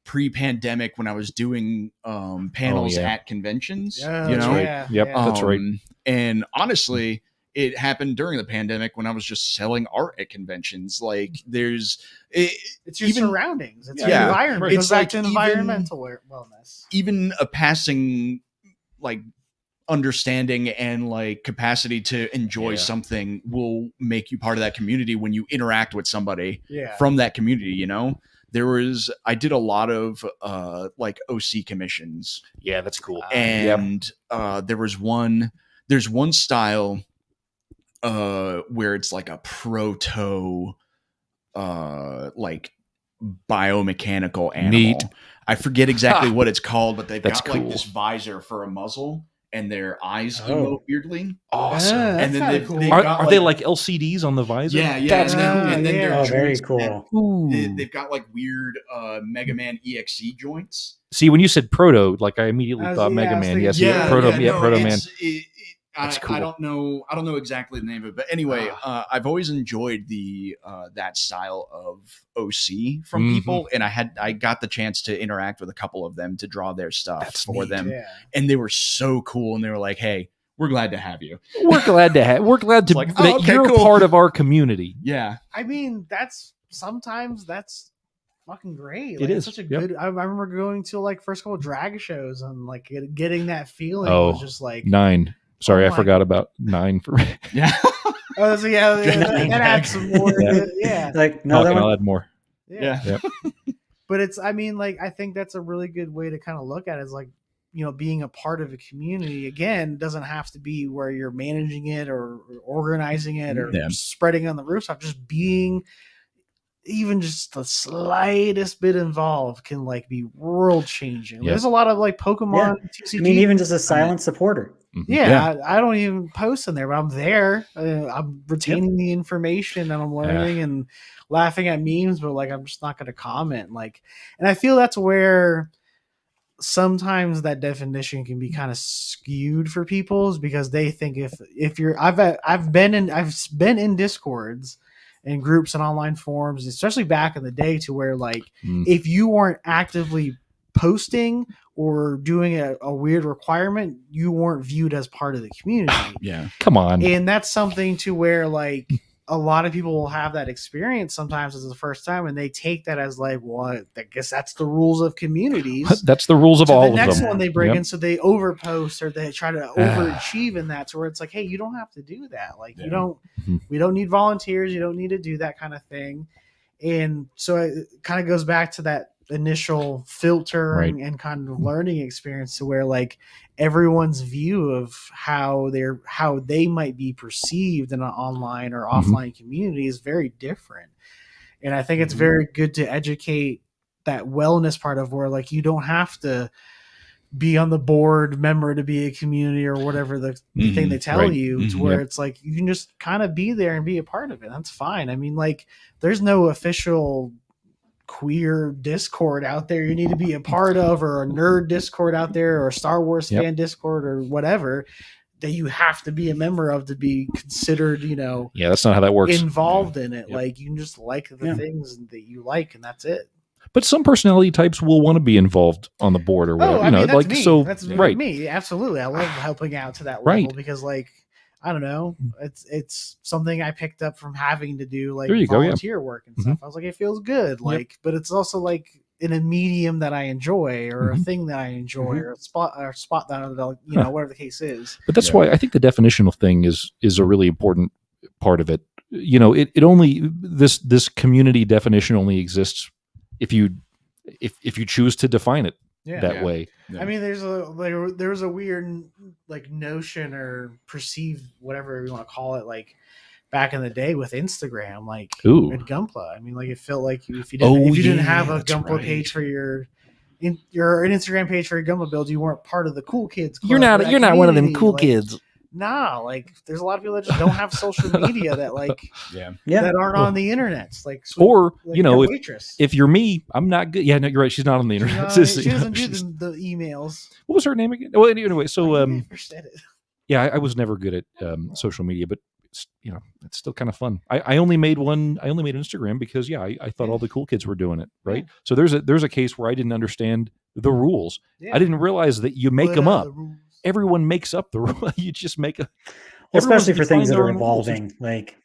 pre-pandemic when I was doing panels yeah. at conventions. Yeah, you know, right. yeah, Yep. yeah. That's right. And honestly, it happened during the pandemic when I was just selling art at conventions. Like, It's your even- surroundings. It's Yeah, your environment. right. It goes It's back like to even- environmental wellness. even a passing like understanding and like capacity to enjoy Yeah. something will make you part of that community when you interact with somebody Yeah. from that community. I did a lot of like OC commissions, Yeah, that's cool. and there's one style where it's like a proto like biomechanical animal. Neat. I forget exactly what it's called, but they've That's got like cool. this visor for a muzzle, and their eyes Oh. emote weirdly. Awesome. Yeah, And then that's they've- kinda they've cool. got, Are they like LCDs on the visor? Yeah, yeah. That's and then, cool. and then Yeah. their Oh, very joints cool. have- Ooh. they've got like weird Mega Man EXE joints. See, when you said proto, like I immediately thought Mega I was Man. thinking- Yes, yeah, Proto, yeah, no, Proto Man. That's cool. I don't know exactly the name of it, but anyway, I've always enjoyed the that style of OC from people, and I got the chance to interact with a couple of them to draw their stuff for them, and they were so cool, and they were like, "Hey, we're glad to have you. We're glad to that you're cool. part of our community." Yeah, I mean, that's fucking great. It is such a good. I remember going to like first couple drag shows and like getting that feeling was just like 9. Sorry, I forgot about 9 for yeah. Oh, so yeah, that adds some more. Yeah, like no, I'll add more. Yeah. Yep. But it's, I mean, like I think that's a really good way to kind of look at it, is like, you know, being a part of a community again doesn't have to be where you're managing it or organizing it or spreading on the rooftop. Just being even just the slightest bit involved can like be world changing. There's a lot of like Pokemon TCG. I mean, even just a silent supporter. I don't even post in there, but I'm there. I'm retaining the information and I'm learning and laughing at memes, but like I'm just not going to comment. Like, and I feel that's where sometimes that definition can be kind of skewed for people, is because they think if you're I've been in Discords and groups and online forums, especially back in the day, to where like if you weren't actively posting or doing a weird requirement, you weren't viewed as part of the community. Yeah, come on. And that's something to where like a lot of people will have that experience sometimes as the first time, and they take that as like, well, I guess that's the rules of communities. That's the rules of all of them. The next one they bring in, so they overpost or they try to overachieve in that, to where it's like, hey, you don't have to do that. Like you don't, we don't need volunteers. You don't need to do that kind of thing. And so it kind of goes back to that initial filter and kind of learning experience, to where like everyone's view of how they might be perceived in an online or offline community is very different. And I think it's very good to educate that wellness part of where like you don't have to be on the board member to be a community or whatever the thing they tell you, to where it's like you can just kind of be there and be a part of it. That's fine. I mean, like there's no official queer Discord out there you need to be a part of, or a nerd Discord out there, or a Star Wars fan Discord, or whatever that you have to be a member of to be considered, you know, that's not how that works. Involved in it. Like you can just like the things that you like, and that's it. But some personality types will want to be involved on the board or whatever. That's me. So that's right. me. Absolutely. I love helping out to that level because like, I don't know, it's something I picked up from having to do like volunteer work and stuff. I was like, it feels good. Like, but it's also like in a medium that I enjoy, or a thing that I enjoy, or a spot that I, you know, whatever the case is. But that's why I think the definitional thing is a really important part of it. You know, it only, this community definition only exists if you choose to define it that way. I mean, there was a weird like notion or perceived, whatever you want to call it, like back in the day with Instagram, like at Gunpla. I mean, like it felt like if you didn't have a Gunpla page for an Instagram page for your Gunpla build, you weren't part of the cool kids club. You're not one of them cool kids. Nah, like there's a lot of people that just don't have social media that like that aren't on the internet. Like, or like, you know, if you're me, I'm not good. Yeah, no, you're right. She's not on the internet. She doesn't do the emails. What was her name again? Well, anyway, so I never said it. Yeah, I was never good at social media, but you know, it's still kind of fun. I only made one. I only made Instagram because I thought all the cool kids were doing it, right? Yeah. So there's a case where I didn't understand the rules. Yeah. I didn't realize that you make them up. Everyone makes up the rule. You just make a, especially for things that are evolving, like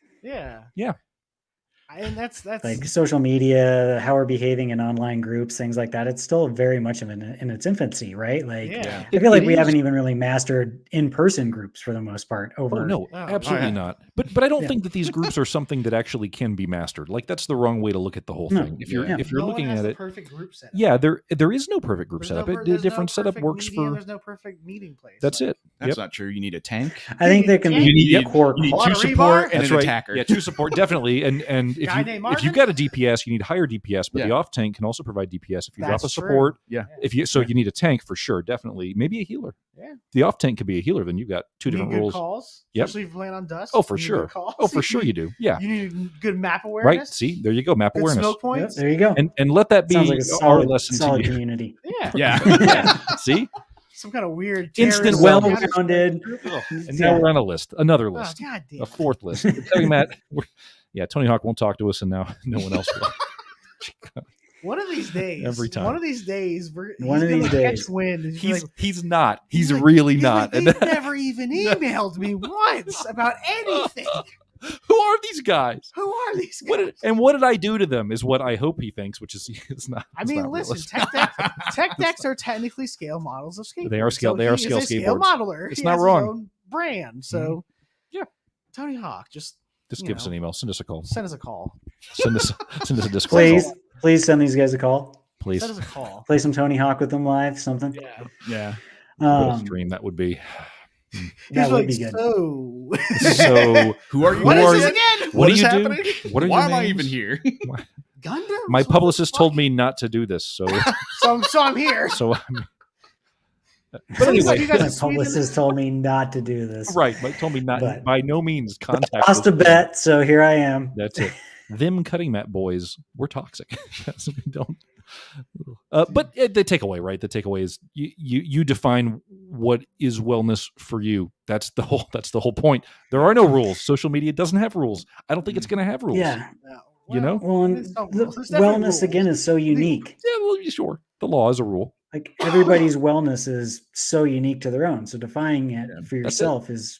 and that's like social media, how we're behaving in online groups, things like that. It's still very much in its infancy, right? Like I feel like we haven't even really mastered in-person groups for the most part. Absolutely not. But I don't think that these groups are something that actually can be mastered. Like that's the wrong way to look at the whole thing. If you're looking at it, perfect group setup. There is no perfect group setup. Different setup works for. There's no perfect meeting place. That's it. That's not true. You need a tank. I think there can be you need 2 support and an attacker. Yeah, 2 support definitely. And if you've got a DPS, you need higher DPS, but the off tank can also provide DPS if you drop a support. Yeah. You need a tank for sure, definitely. Maybe a healer. Yeah. The off tank could be a healer. Then you've got 2 different rules. Calls, especially if you plan on dust. Oh, for sure. Oh, for sure you do. Yeah. You need good map awareness. Right. See, there you go. Map awareness. Smoke points. There you go. And let that be like our lesson solid to you. community. Yeah. See. some kind of weird Instant terrorist well-rounded. And now we're on a list, another Oh, list, God damn a it. fourth list. I'm telling you, Matt, Tony Hawk won't talk to us, and now no one else will. One of these days, Every time. One of these days, One of these days. catch wind. And He's not. He's like- really he's not. Like, they've never even emailed me once about anything. Who are these guys? Who are these guys? What did I do to them? Is what I hope he thinks, which is it's not. I it's mean, not listen, realistic. tech decks are technically scale models of skateboards. They are scale- they he are is scale a scale skateboards. modeler. It's He not has wrong. His own brand. So, Yeah. Tony Hawk, just Just you give us know. an email. Send us a call. send us a call. Send us a Discord. Please send these guys a call. Please. Send us a call. Play some Tony Hawk with them live, something. Yeah. Yeah. What a stream that would be. That He's would like, be good. So, So Who are you? what Who are is you? this again? What do is you do? happening? What are Why your am I names? even here? Gundam? My publicist told me not to do this, so So I'm here. so I'm, but So anyway, you guys My are Sweden? publicist told me not to do this. right? But told me not. But- by no means contact. Lost a those people. bet, so here I am. That's it. Them cutting mat boys, we're toxic. We don't. But the takeaway, right? The takeaway is you define what is wellness for you. That's the whole point. There are no rules. Social media doesn't have rules. I don't think it's going to have rules. Yeah. No. You know? Well, and There's no the rules. There's definitely wellness rules. again is so unique. Yeah. Well, sure. The law is a rule. Like everybody's wellness is so unique to their own. So defining it Yeah, for that's yourself is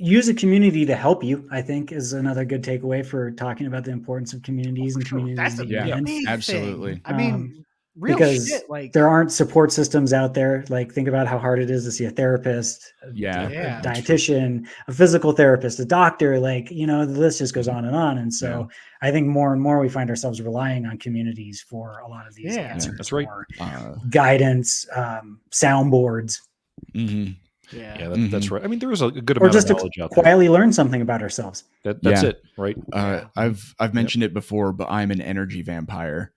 use a community to help you, I think is another good takeaway for talking about the importance of communities and communities. That's a that you're yeah, in. big absolutely. thing. I mean, real because shit. Like there aren't support systems out there. Like think about how hard it is to see a therapist, Yeah. Yeah. a dietitian, a physical therapist, a doctor, like, the list just goes on and on. And so I think more and more we find ourselves relying on communities for a lot of these Yeah. answers. That's right. Or Uh, guidance, soundboards, mhm. Yeah, that's right. I mean, there is a good or amount just of to knowledge out there. quietly learn something about ourselves. That's Yeah. it, right? I've mentioned it before, but I'm an energy vampire.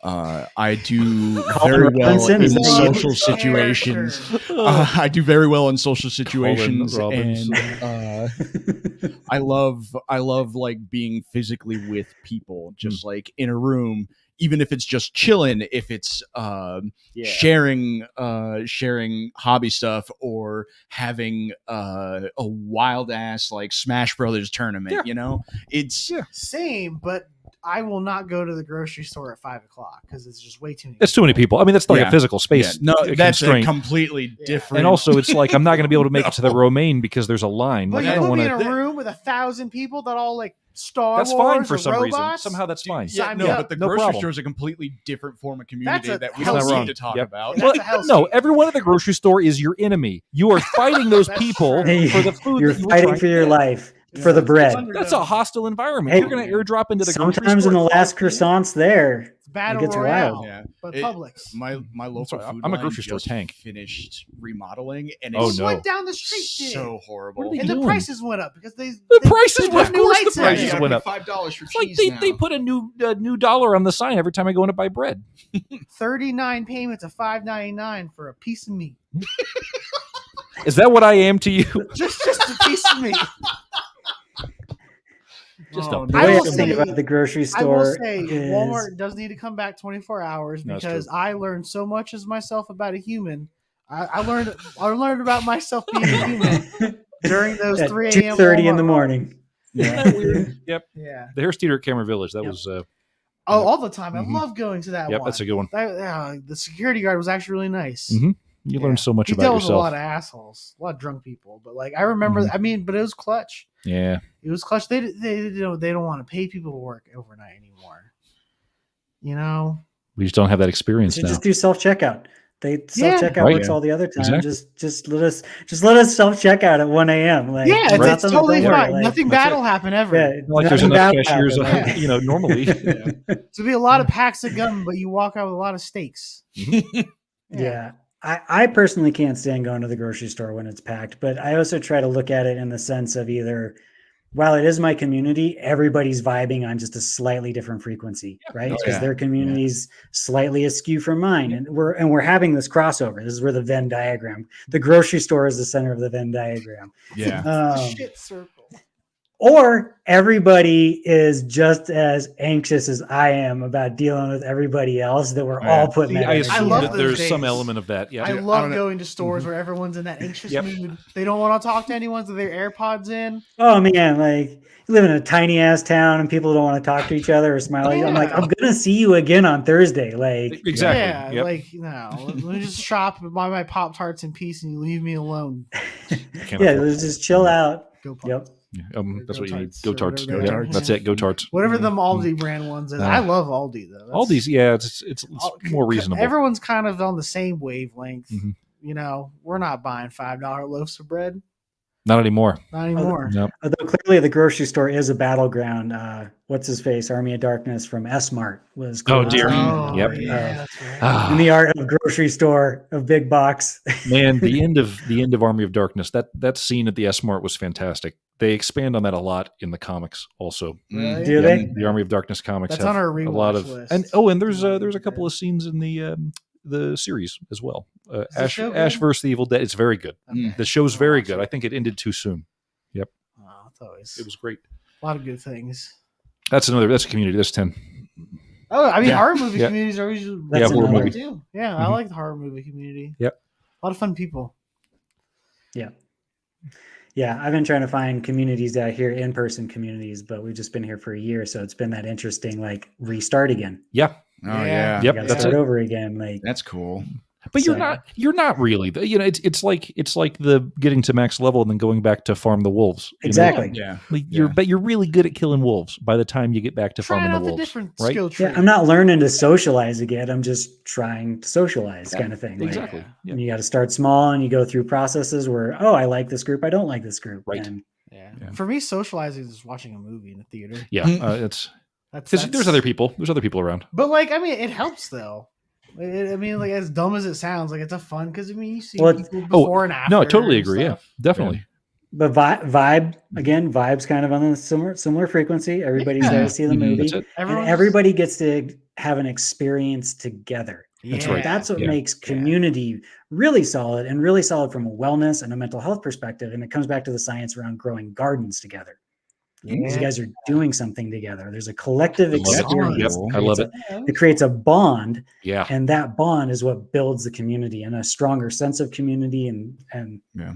I do Colin very well Robinson, in is that you? social situations. I do very well in social situations, Robbins. and I love like being physically with people, just like in a room, even if it's just chilling, if it's sharing hobby stuff or having a wild ass like Smash Brothers tournament. Yeah. You know, it's same, but I will not go to the grocery store at 5 o'clock because it's just way too many. It's too many people. I mean, that's like Yeah. a physical space. no, that's a constraint. completely Yeah. different. And also, it's like I'm not going to be able to make it to the Romaine because there's a line. But Like you I don't put want me in to. a room with 1,000 people that all like Star That's Wars fine for or some reason. robots. Somehow that's fine. Yeah, Sign no, me up. but the No grocery problem. store is a completely different form of community That's a that we hell don't of a- need to talk Yep. about. That's Well, a hellscape. no, everyone at the grocery store is your enemy. You are fighting those That's people true. for the food. You're that you were fighting trying for to your get. life, for the bread. That's a hostile environment. Hey, You're going to airdrop into the grocery Sometimes store. in the and last fight for you? croissants there. It's battle It gets royale, wild. Yeah. but It- Publix. My local right. food I'm a line grocery store just tank. finished remodeling, and Oh, it's no. Went down the street, did. so horrible. What are they and the doing? prices went up because they prices put went- of new course the lights in. prices you gotta went pay up. $5 for It's like cheese they now. put a new dollar on the sign every time I go in to buy bread. 39 payments of $5.99 for a piece of meat. Is that what I am to you? Just a piece of meat. Just Oh, a The I way I will think say- about the grocery I will store say is Walmart does need to come back 24 hours No, it's because true. I learned so much as myself about a human. I learned about myself being a human during those at 3 a.m. 2:30 in the Walmart morning. Isn't that weird? Yep. runs. Yeah. The Harris Theater at Cameron Village. That Yep. was. Oh, all the time. I Mhm. love going to that Yep, one. that's a good one. The security guard was actually really nice. Mhm. You learn so much he about dealt with a yourself. lot of assholes, a lot of drunk people. But like I remember, Mhm. I mean, but it was clutch. Yeah. It was clutch. They don't want to pay people to work overnight anymore. You know, We just don't have that experience should now. just do self checkout. They Yeah. self checkout Right. works all the other time. Exactly. Just let us self checkout at 1 a.m. Like, yeah, Right. it's totally don't worry, fine. like, Nothing that's bad it. will happen ever. Yeah, Like there's nothing enough bad cashiers, happened. normally. To be a lot of packs of gum, but you walk out with a lot of steaks. Yeah. I personally can't stand going to the grocery store when it's packed, but I also try to look at it in the sense of either, while it is my community, everybody's vibing on just a slightly different frequency, right? Oh, Because yeah. their community's slightly askew from mine, and we're having this crossover. This is where the Venn diagram. The grocery store is the center of the Venn diagram. Yeah. The Um, shit circle. or everybody is just as anxious as I am about dealing with everybody else, that we're all putting that I energy assume love that out. those there's some days. element of that. Yeah. I Dude, I love don't know. going to stores where everyone's in that anxious Yep. mood. They don't want to talk to anyone, so their AirPods in. Oh man, like you live in a tiny ass town and people don't want to talk to each other or smile. I'm like, I'm gonna see you again on Thursday. Like, Exactly. Yeah, Yep. like let me just shop and buy my Pop Tarts in peace, and you leave me alone. Can't yeah, afford let's that. just chill out. Go Pop. Yep. Yeah, that's Go what you need. Tarts Go or tarts. whatever Yeah, they are. that's it. Go tarts. Whatever Mm. them Aldi brand ones is. I love Aldi though. All these, yeah, it's more reasonable. Everyone's kind of on the same wavelength. Mhm. You know, we're not buying $5 loaves of bread. Not anymore. Not anymore. No. Although clearly the grocery store is a battleground. What's his face? Army of Darkness from S Mart was. Oh, dear. Oh, Yep. yeah, that's right. Ah, In the art of grocery store of big box. man, the end of Army of Darkness. That scene at the S Mart was fantastic. They expand on that a lot in the comics, also. Really? Do they? The Army of Darkness comics That's have on our a lot rewatch of list. and there's a couple of scenes in the series as well. the Ash show Ash good? versus the Evil Dead. It's very good. Okay. The show's I'll very watch good. it. I think it ended too soon. Oh, it's always It was great. a lot of good things. That's a community. That's 10. Oh, I mean, Yeah. horror movie Yeah. communities are usually Yeah, really horror good movie. too. Yeah, I Mhm. like the horror movie community. Yep. A lot of fun people. Yeah, I've been trying to find communities out here, in-person communities, but we've just been here for a year, so it's been that interesting, like restart again. Yeah. Oh Yeah. yeah. Yep, You got to that's start it. over again. Like, That's cool. But So- you're not really. It's like the getting to max level and then going back to farm the wolves. you know? exactly. Yeah. Like Yeah. you're really good at killing wolves by the time you get back to Trying farming the out the wolves. different right? skill tree. Yeah, I'm not learning to socialize again. I'm just trying to socialize, kind of thing. Like, Exactly. Yeah. You got to start small, and you go through processes where, oh, I like this group, I don't like this group. Right. And Yeah. Yeah. For me, socializing is watching a movie in a theater. Yeah. It's That's because there's other people. There's other people around. But like, I mean, it helps though. I mean, like, as dumb as it sounds, like it's a fun because I mean, you see Well, it's- people before and after. No, I totally and agree. Yeah, stuff. definitely. but vibes kind of on the similar frequency. Everybody's there Yeah. to see the Mhm. movie, That's it. and Everyone's- everybody gets to have an experience together. That's Yeah. right. That's what Yeah. makes community really solid, and really solid from a wellness and a mental health perspective. And it comes back to the science around growing gardens together. Because you guys are doing something together. There's a collective I love it. experience. Yep, that I love creates it. It creates a bond, Yeah. and that bond is what builds the community and a stronger sense of community, and Yeah.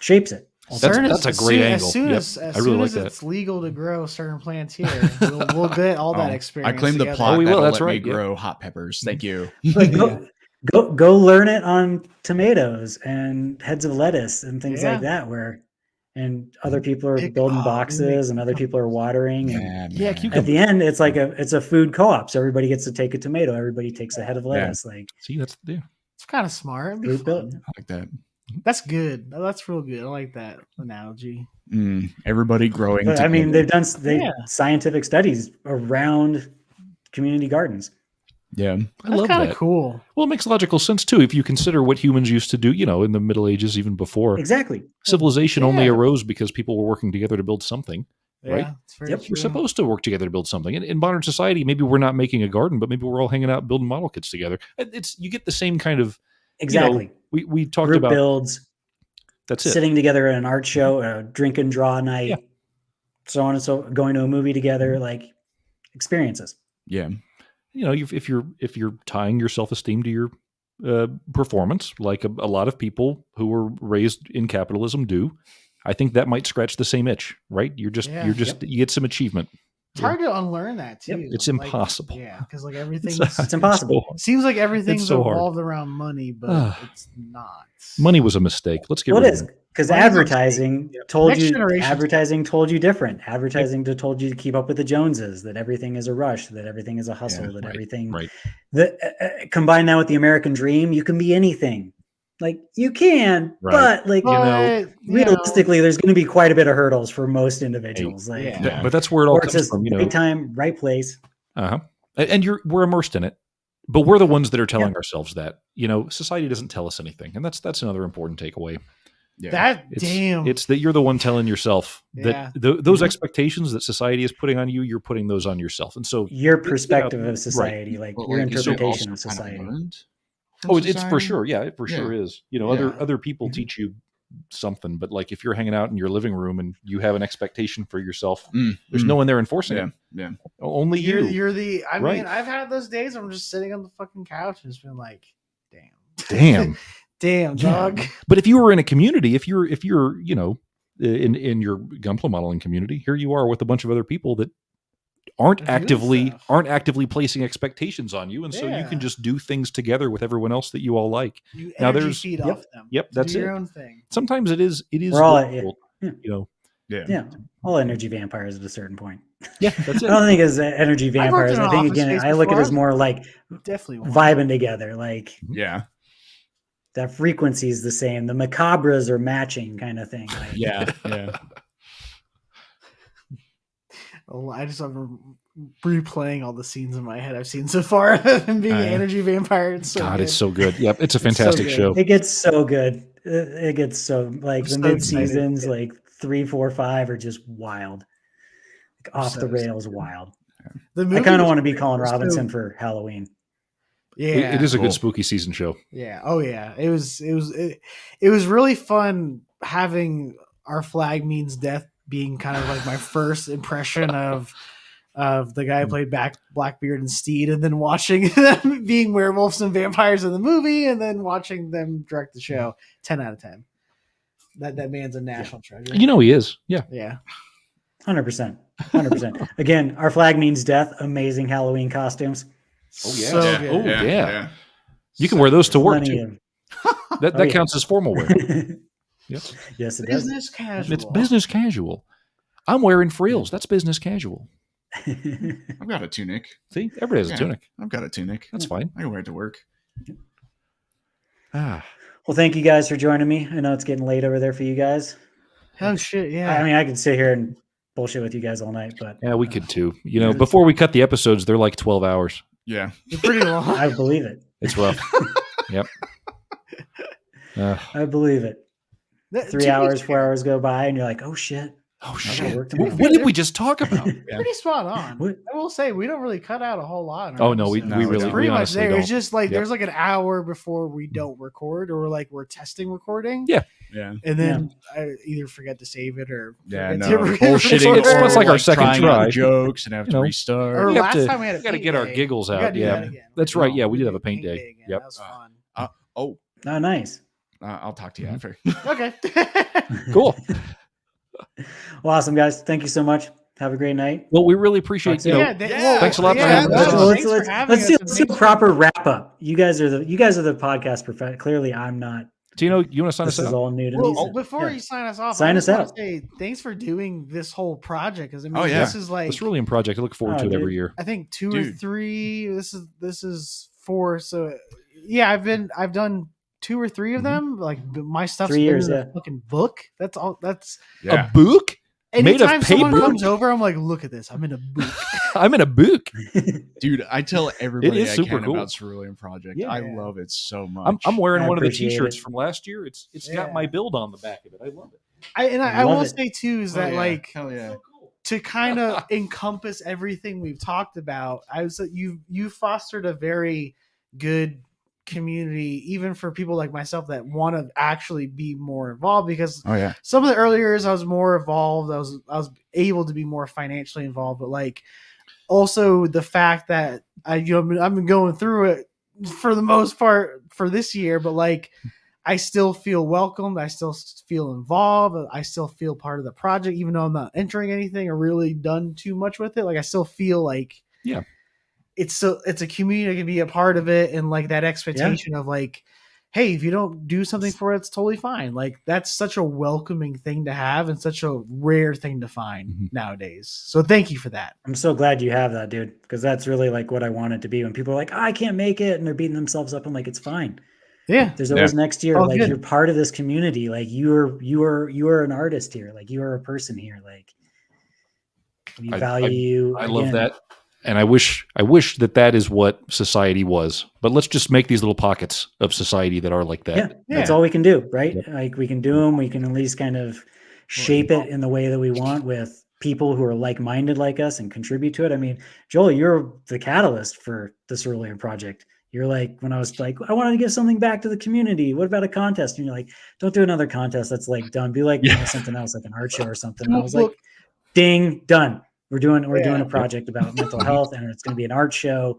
shapes it. That's a great angle. As soon Yep. as, I really like that. it's legal to grow certain plants here, we'll get all that Oh, experience. I claim the together. plot Oh, we will, that'll that's let me right, yeah. grow hot peppers. Thank you. Like, go learn it on tomatoes and heads of lettuce and things Yeah. like that, where and other people are Pick- building oh, boxes and other people are watering, and Yeah, Yeah, man. cucumber. at the end it's like it's a food co-op, so everybody gets to take a tomato, everybody takes a head of lettuce. Like, See, that's It's kind of smart. It'd be Group build. fun. I like that. That's good. That's real good. I like that analogy. Everybody growing. but I mean, together. they've Yeah. scientific studies around community gardens. Yeah. I That's love kind that. of cool. Well, it makes logical sense too if you consider what humans used to do. In the Middle Ages, even before Exactly. civilization, only Yeah. arose because people were working together to build something. Right? Yeah, it's very Yep. true. We're supposed to work together to build something. In modern society, maybe we're not making a garden, but maybe we're all hanging out building model kits together. You get the same kind of. Exactly. We talked Group about builds, that's it. sitting together at an art show, a drink and draw night, Yeah. so on and so, going to a movie together, like experiences. Yeah. If you're tying your self-esteem to your performance, like a lot of people who were raised in capitalism do, I think that might scratch the same itch, right? You get some achievement. It's hard to unlearn that too. Yep. It's impossible. Yeah, because like everything's It's impossible. seems like everything's so hard. evolved around money, but it's not. Money was a mistake. Let's get Well, rid it of is it. because Money's a advertising told Next you. generation's- Advertising told you different. Advertising told you to keep up with the Joneses. That everything is a rush. That everything is a hustle. Yeah, that right, everything. right. That combine that with the American dream, you can be anything. Like you can, Right. but like But, realistically, there's going to be quite a bit of hurdles for most individuals. Like, Yeah. But that's where it all or it's comes just from. right time, right place. Uh-huh. And we're immersed in it, but we're the ones that are telling ourselves that. Society doesn't tell us anything, and that's another important takeaway. Yeah. that It's, damn. it's that you're the one telling yourself Yeah. that those expectations that society is putting on you, you're putting those on yourself, and so Your perspective of society, like But, your like, is it interpretation also of kinda society. learned from it's for society? sure, yeah, it for sure is. Yeah. Other people teach you something. But like if you're hanging out in your living room and you have an expectation for yourself, there's no one there enforcing it. Yeah. Only you. You're the. I Right. mean, I've had those days where I'm just sitting on the fucking couch and just been like, Damn. damn, dog. But if you were in a community, if you're you know, in your gunpla modeling community, here you are with a bunch of other people that aren't Doing stuff. actively placing expectations on you, and so you can Yeah. just do things together with everyone else that you all like. You Now energy there's- feed yep, off them. yep, that's do your it. own thing. Sometimes it is We're all- difficult, yeah. you know. Yeah, all energy vampires at a certain point. Yeah, that's I it. don't think as energy I've worked vampires. in an I think office again, space I look at it before. as more like Definitely one. vibing together. Like Yeah. that frequency is the same. The macabras are matching, kind of thing. Like, Yeah. Yeah. Oh, I just am replaying all the scenes in my head I've seen so far of him being an energy vampire. It's so God, good. it's so good. Yep, it's a so fantastic good. show. It gets so good. It gets so like I'm the so mid excited. seasons, like 3, 4, 5 are just wild, like I'm off so the rails, excited. wild. The I movie kind of was want to be great. Colin It was so- Robinson for Halloween. Yeah, It is a Cool. good spooky season show. Yeah. Oh yeah. It was really fun having Our Flag Means Death being kind of like my first impression of the guy who played Blackbeard and Steed, and then watching them being werewolves and vampires in the movie, and then watching them direct the show. 10 out of 10. That man's a national treasure. You know he is. Yeah. Yeah. 100%. 100%. Again, Our Flag Means Death. Amazing Halloween costumes. Oh, yeah. So Yeah. good. Oh, Yeah. yeah. You can wear those to work Plenty too. of- That Oh, yeah. counts as formal wear. Yep. Yes, it does. Business casual. It's business casual. I'm wearing frills. That's business casual. I've got a tunic. See, everybody has a Yeah. tunic. I've got a tunic. That's fine. I can wear it to work. Ah, Well, thank you guys for joining me. I know it's getting late over there for you guys. Oh shit! Yeah. I mean, I could sit here and bullshit with you guys all night, but yeah, we could too. You know, before we cut the episodes, they're like 12 hours. Yeah. You're pretty long. I believe it. It's rough. Yep. I believe it. 3 hours, 4 hours go by, and you're like, oh shit. Oh I shit! gotta work tomorrow. What did we just talk about? Pretty spot on. What? I will say we don't really cut out a whole lot. in our Oh no, we episodes. we It's really- pretty we much honestly there. don't. It's just like Yep. there's like an hour before we don't record, or like we're testing recording. Yeah. Yeah. And then I either forget to save it or Yeah. forget No. to Bullshitting. It's- it's like our second trying try. out jokes and have You to know. restart. Or We have last to- time we had a we gotta paint get our day. giggles We out, gotta do yeah. that again. That's right. No, Yeah, we did have a paint day. again. Yep. That was fun. Oh, Oh, nice. I'll talk to you after. Okay. Cool. Well, awesome, guys. Thank you so much. Have a great night. Well, we really appreciate you know. Thanks a lot for having us. Let's do a proper wrap up. You guys are the podcast professional. Clearly, I'm not. Tino, you want to sign This us is out? all new to me. Well, so, before yeah. you sign us off, Sign I us just wanna out. Say thanks for doing this whole project. Because I mean, Oh, yeah. this is like The Cerulean project. I look forward Oh, to it dude. every year. I think 2 or Dude. 3. This is 4. So yeah, I've done 2 or 3 of them. Like my stuff's 3 been years, in yeah. a fucking book. That's all. That's Yeah. A book? Made of anytime someone paper? comes over, I'm like, look at this. I'm in a book. I'm in a book. Dude, I tell everybody is I super can cool. about Cerulean Project. Yeah. I love it so much. I'm wearing I one of the appreciate T-shirts it. from last year. It's got Yeah. my build on the back of it. I love it. I Love will it. say too is Oh, that yeah. like Hell yeah. So cool. to kind of encompass everything we've talked about, you fostered a very good community, even for people like myself that want to actually be more involved. Because Oh yeah. some of the earlier years I was more involved, I was able to be more financially involved, but like also the fact that I've been going through it for the most part for this year, but like I still feel welcomed. I still feel involved. I still feel part of the project, even though I'm not entering anything or really done too much with it. Like I still feel like, Yeah. it's a community that can be a part of it. And like that expectation of like, hey, if you don't do something for it, it's totally fine. Like that's such a welcoming thing to have and such a rare thing to find Mhm. nowadays. So thank you for that. I'm so glad you have that, dude, because that's really like what I want it to be. When people are like, oh, I can't make it, and they're beating themselves up, I'm like, it's fine. Yeah. There's always next year. Oh, Like good. you're part of this community. Like you are an artist here. Like you are a person here. Like we I- value you. I love again. that. And I wish that is what society was. But let's just make these little pockets of society that are like that. Yeah, that's Yeah. all we can do, right? Yep. Like we can do them. We can at least kind of shape it in the way that we want with people who are like-minded like us and contribute to it. I mean, Joel, you're the catalyst for the Cerulean project. You're like, when I was like, I wanted to give something back to the community. What about a contest? And you're like, don't do another contest. That's like done. Be like, something else, like an art show or something. And I was like, ding, done. We're doing a project about mental health, and it's going to be an art show.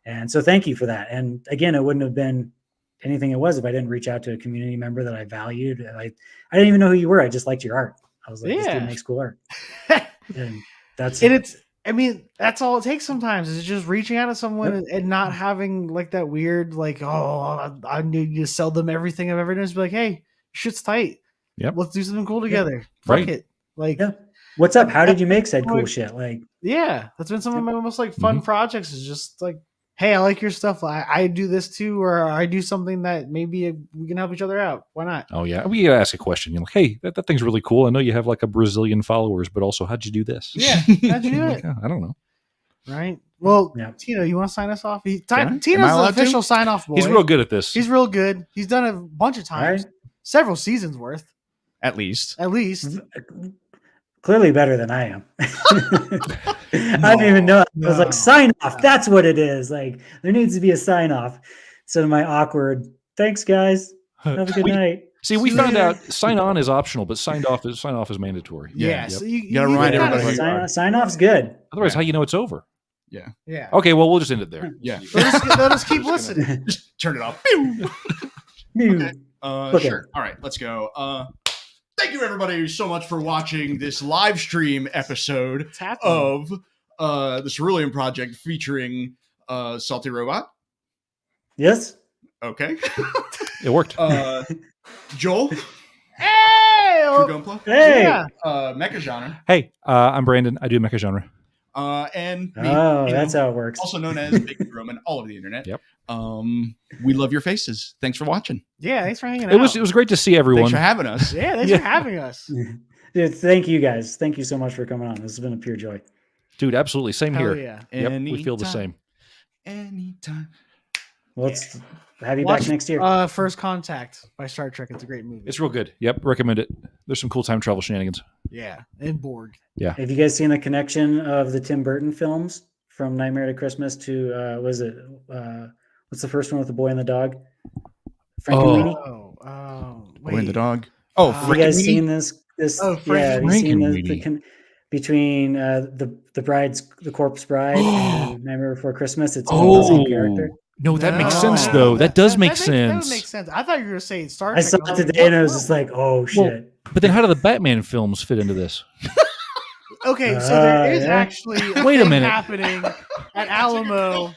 And so thank you for that. And again, it wouldn't have been anything it was if I didn't reach out to a community member that I valued. I didn't even know who you were. I just liked your art. I was like, this dude makes cool art. And that's all it takes sometimes, is just reaching out to someone and not having like that weird, like, oh, I need to sell them everything I've ever done. Just be like, hey, shit's tight. Yep. Let's do something cool together. Right. Fuck it. Like, what's up? How did you make said cool shit? Like, that's been some of my most like fun projects, is just like, hey, I like your stuff. I do this too, or I do something that maybe we can help each other out. Why not? Oh yeah, we gotta ask a question. You're like, hey, that thing's really cool. I know you have like a Brazilian followers, but also, how'd you do this? Yeah, how'd you do it? I don't know. Right. Well, Tino, you want to sign us off? Tino's the official sign off boy. He's real good at this. He's real good. He's done a bunch of times, several seasons worth, at least. Clearly better than I am. I didn't even know. I was like, sign off. That's what it is. Like, there needs to be a sign off instead of my awkward, thanks guys, have a good night. See, we found out sign on is optional, but sign off is mandatory. Yeah. So you gotta remind everybody. Sign off's good. Otherwise, how you know it's over? Yeah. Okay, well, we'll just end it there. Yeah. They'll just keep listening. Just turn it off. Okay. Sure. All right, let's go. Thank you, everybody, so much for watching this live stream episode of the Cerulean Project featuring Salty Robot. Yes. Okay. It worked. Joel. Hey! True Gunpla. Hey! Yeah. Mecha Genre. Hey, I'm Brandon. I do mecha genre. And me, that's how it works. Also known as Big Roman, all over the internet. Yep. We love your faces. Thanks for watching. Yeah, thanks for hanging out. It was great to see everyone. Thanks for having us. Yeah, thanks for having us. Dude, thank you guys. Thank you so much for coming on. This has been a pure joy. Dude, absolutely. Same Hell here. yeah. Yep, we feel the same. Anytime. Well, let's have you back next year. First Contact by Star Trek. It's a great movie. It's real good. Yep, recommend it. There's some cool time travel shenanigans. Yeah, and Borg. Yeah. Have you guys seen the connection of the Tim Burton films from Nightmare to Christmas to what's the first one with the boy and the dog? Frankenweenie? Wait. Boy and the dog. Oh, have you guys seen this? Have you seen between the corpse bride and Nightmare Before Christmas? It's the same character. No, that makes sense though. That does make sense. That would make sense. I thought you were going to say Star Trek. I saw it today and I was just like, oh shit. Well, but then how do the Batman films fit into this? Okay, so there is actually wait a minute happening at Alamo.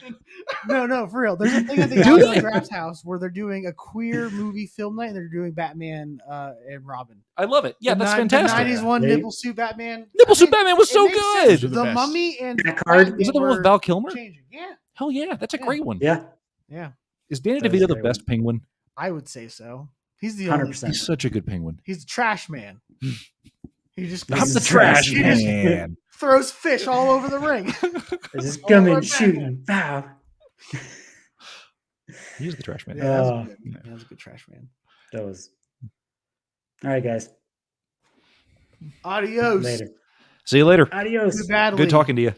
No, for real. There's a thing at the Alamo Draft House where they're doing a queer movie film night and they're doing Batman and Robin. I love it. Yeah, that's fantastic. The 90s one, Nipple Suit Batman. Nipple Suit Batman was so good. The Mummy and Card. Is it the one with Val Kilmer? Yeah. Hell yeah, that's a great one. Yeah. Is Danny DeVito the best penguin? I would say so. He's the 100%. He's such a good penguin. He's the trash man. He just I'm the trash man. Throws fish all over the ring. They're just coming, shooting. Bow. He's the trash man. That was a good trash man. That was. All right, guys. Adios. Later. See you later. Adios. Good talking to you.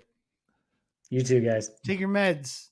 You too, guys. Take your meds.